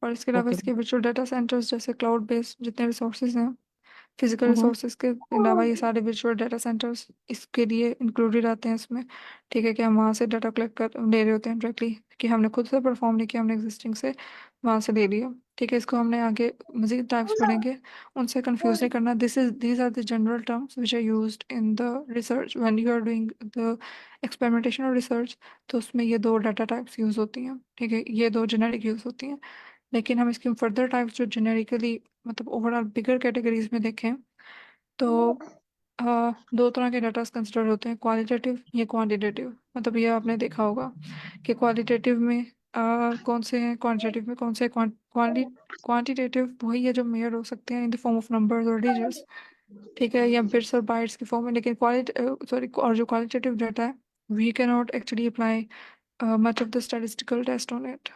Speaker 2: और इसके अलावा
Speaker 7: ओके।
Speaker 2: इसके वर्चुअल डाटा सेंटर्स जैसे क्लाउड बेस्ड जितने रिसोर्सेज हैं, फिजिकल
Speaker 7: हम्म।
Speaker 2: रिसोर्सेज के अलावा ये सारे वर्चुअल डाटा सेंटर्स इसके लिए इंक्लूडेड आते हैं इसमें, ठीक है, कि हम वहाँ से डाटा कलेक्ट कर ले रहे होते हैं डायरेक्टली, कि हमने खुद से परफॉर्म नहीं किया, हमने एग्जिस्टिंग से वहाँ से ले लिया, ठीक है। इसको हमने आगे मजीद टाइप्स पढ़ेंगे, उनसे कंफ्यूज नहीं करना। These are the general terms which are used in the research when you are doing the experimentation और रिसर्च, तो उसमें ये दो डाटा टाइप्स यूज होती हैं, ठीक है, ये दो जेनेरिक यूज होती हैं। लेकिन हम इसके फर्दर टाइप्स जो जेनेरिकली मतलब ओवरऑल बिगर कैटेगरीज में देखें, तो दो तरह के डाटा कंसिडर होते हैं, क्वालिटेटिव या क्वांटिटेटिव। मतलब ये आपने देखा होगा कि क्वालिटेटिव में कौन से हैं, क्वांटिटेटिव में कौन से हैं। क्वांटिटेटिव वही है जो मेजर हो सकते हैं in the form of numbers और डिजिट्स, ठीक है, या बिट्स और बाइट्स की फॉर्म में। लेकिन और जो क्वालिटेटिव डाटा है, we can not actually apply much of the statistical test on it,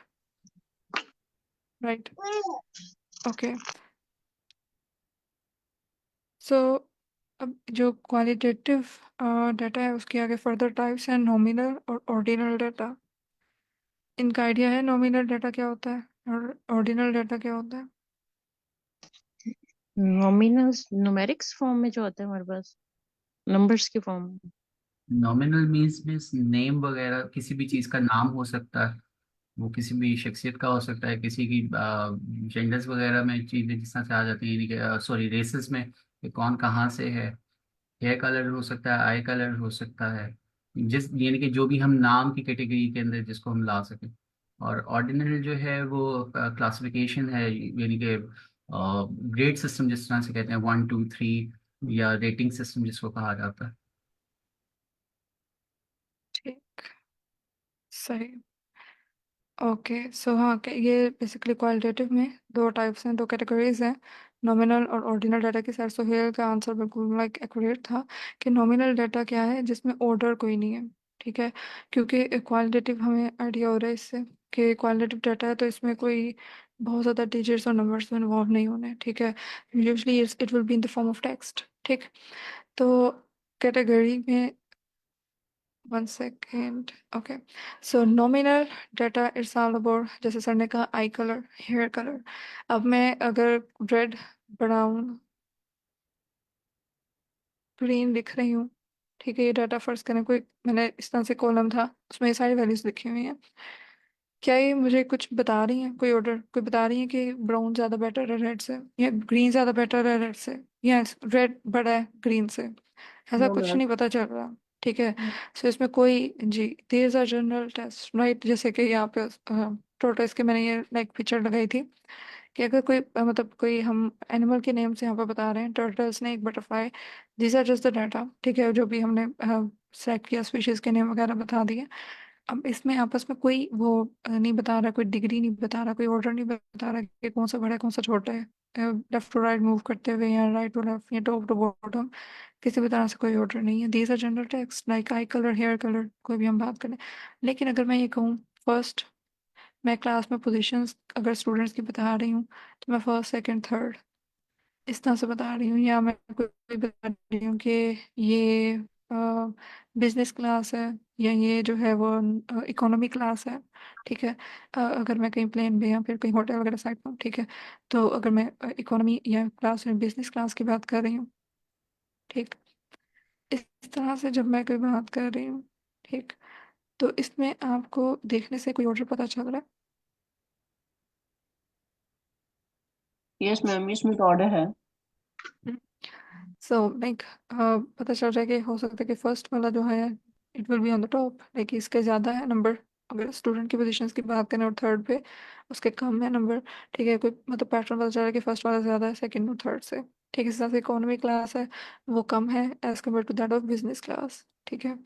Speaker 2: right. Okay, so अब जो क्वालिटेटिव डाटा है उसके आगे फर्दर टाइप्स हैं, नॉमिनल और ऑर्डिनल डाटा। इनका आइडिया है नॉमिनल डाटा क्या होता है और ऑर्डिनल डाटा क्या होता है?
Speaker 7: नॉमिनल्स न्यूमेरिक्स फॉर्म में जो होता है हमारे पास, नंबर्स की फॉर्म में।
Speaker 6: नॉमिनल मीन्स नेम वगैरह, किसी भी चीज़ का नाम हो सकता है, वो किसी भी शख्सियत का हो सकता है, किसी की जेंडर्स वगैरह में चीज़ें जिस तरह से आ जाती हैं, यानी कि सॉरी रेसेस में कि कौन कहाँ से है। हेयर कलर हो सकता है, आई कलर हो सकता है, जिस यानी कि जो भी हम नाम की कैटेगरी के अंदर जिसको हम ला सकें। और ऑर्डिनल जो है वो क्लासिफिकेशन है, यानी कि ग्रेड सिस्टम जिस तरह से कहते हैं 1 2 3, या रेटिंग सिस्टम जिसको कहा जाता है।
Speaker 2: ठीक, सही। ओके, सो हाँ, ये बेसिकली क्वालिटेटिव में दो टाइप्स हैं, दो कैटेगरीज हैं, नॉमिनल और ऑर्डिनल डाटा के साथ। सोहेल का आंसर बिल्कुल लाइक एक्यूरेट था कि नॉमिनल डाटा क्या है जिसमें ऑर्डर कोई नहीं है, ठीक है। क्योंकि क्वालिटेटिव हमें आइडिया हो रहा है इससे कि क्वालिटेटिव डाटा है तो इसमें कोई बहुत ज़्यादा डिजिट्स और नंबर्स में इन्वॉल्व नहीं होने, ठीक है। Usually it will be in the form of text, ठीक। तो कैटेगरी में, one second, okay. So nominal data it's all about, जैसे सर ने कहा, आई कलर, हेयर कलर। अब मैं अगर रेड, ब्राउन, ग्रीन लिख रही हूँ, ठीक है। ये डाटा फर्ज करें कोई मैंने इस तरह से कॉलम था, उसमें ये सारी वैल्यूज लिखी हुई हैं। क्या ये मुझे कुछ बता रही हैं, कोई ऑर्डर कोई बता रही है कि ब्राउन ज़्यादा बेटर है रेड से, या ग्रीन ज़्यादा बेटर है रेड से, या रेड बड़ा है ग्रीन से? ऐसा
Speaker 1: नो
Speaker 2: कुछ
Speaker 1: मैम।
Speaker 2: नहीं पता चल रहा, ठीक है। सो इसमें कोई जी these are general test right, जैसे कि यहाँ पे टोटल के मैंने ये लाइक पिक्चर लगाई थी कि अगर कोई मतलब कोई हम एनिमल के नेम से यहाँ पे बता रहे हैं, turtle, snake, butterfly, these are just the data, ठीक है, जो भी हमने सेलेक्ट किया, स्पीशीज के नेम वगैरह बता दिए। अब इसमें आपस में कोई वो नहीं बता रहा, कोई डिग्री नहीं बता रहा, कोई ऑर्डर नहीं बता रहा कि कौन सा बड़ा है कौन सा छोटा है, लेफ्ट टू राइट मूव करते हुए या राइट टू लेफ्ट या टॉप टू बॉटम, किसी भी तरह से कोई ऑर्डर नहीं है। These are general text like eye colour, hair colour, कोई भी हम बात करें। लेकिन अगर मैं ये कहूँ फर्स्ट, मैं क्लास में पोजीशंस अगर स्टूडेंट्स की बता रही हूँ तो मैं फर्स्ट सेकंड थर्ड इस तरह से बता रही हूँ, या मैं कोई बता रही हूँ कि ये बिजनेस क्लास है, या ये जो है वो इकोनॉमी क्लास है, ठीक है। अगर मैं कहीं प्लेन में या फिर कहीं होटल वगैरह साइड पर हूँ, ठीक है, तो अगर मैं इकोनॉमी या क्लास या बिजनेस क्लास की बात कर रही हूँ, ठीक, इस तरह से जब मैं कोई बात कर रही हूँ, ठीक, तो इसमें आपको देखने से कोई ऑर्डर पता चल रहा
Speaker 1: यस मैम, इसमें तो ऑर्डर है।
Speaker 2: है? सो लाइक पता चल रहा है कि हो सकता है कि फर्स्ट वाला जो है it will be on the top, like इसके ज़्यादा है नंबर अगर स्टूडेंट की पोजीशंस की बात करें, और थर्ड पे उसके कम है नंबर, ठीक है। कोई मतलब पैटर्न पता चल रहा है कि फर्स्ट वाला ज़्यादा है सेकंड और थर्ड से, ठीक है। इस तरह से इकोनॉमी क्लास है वो कम है as compare to that of business class, ठीक है।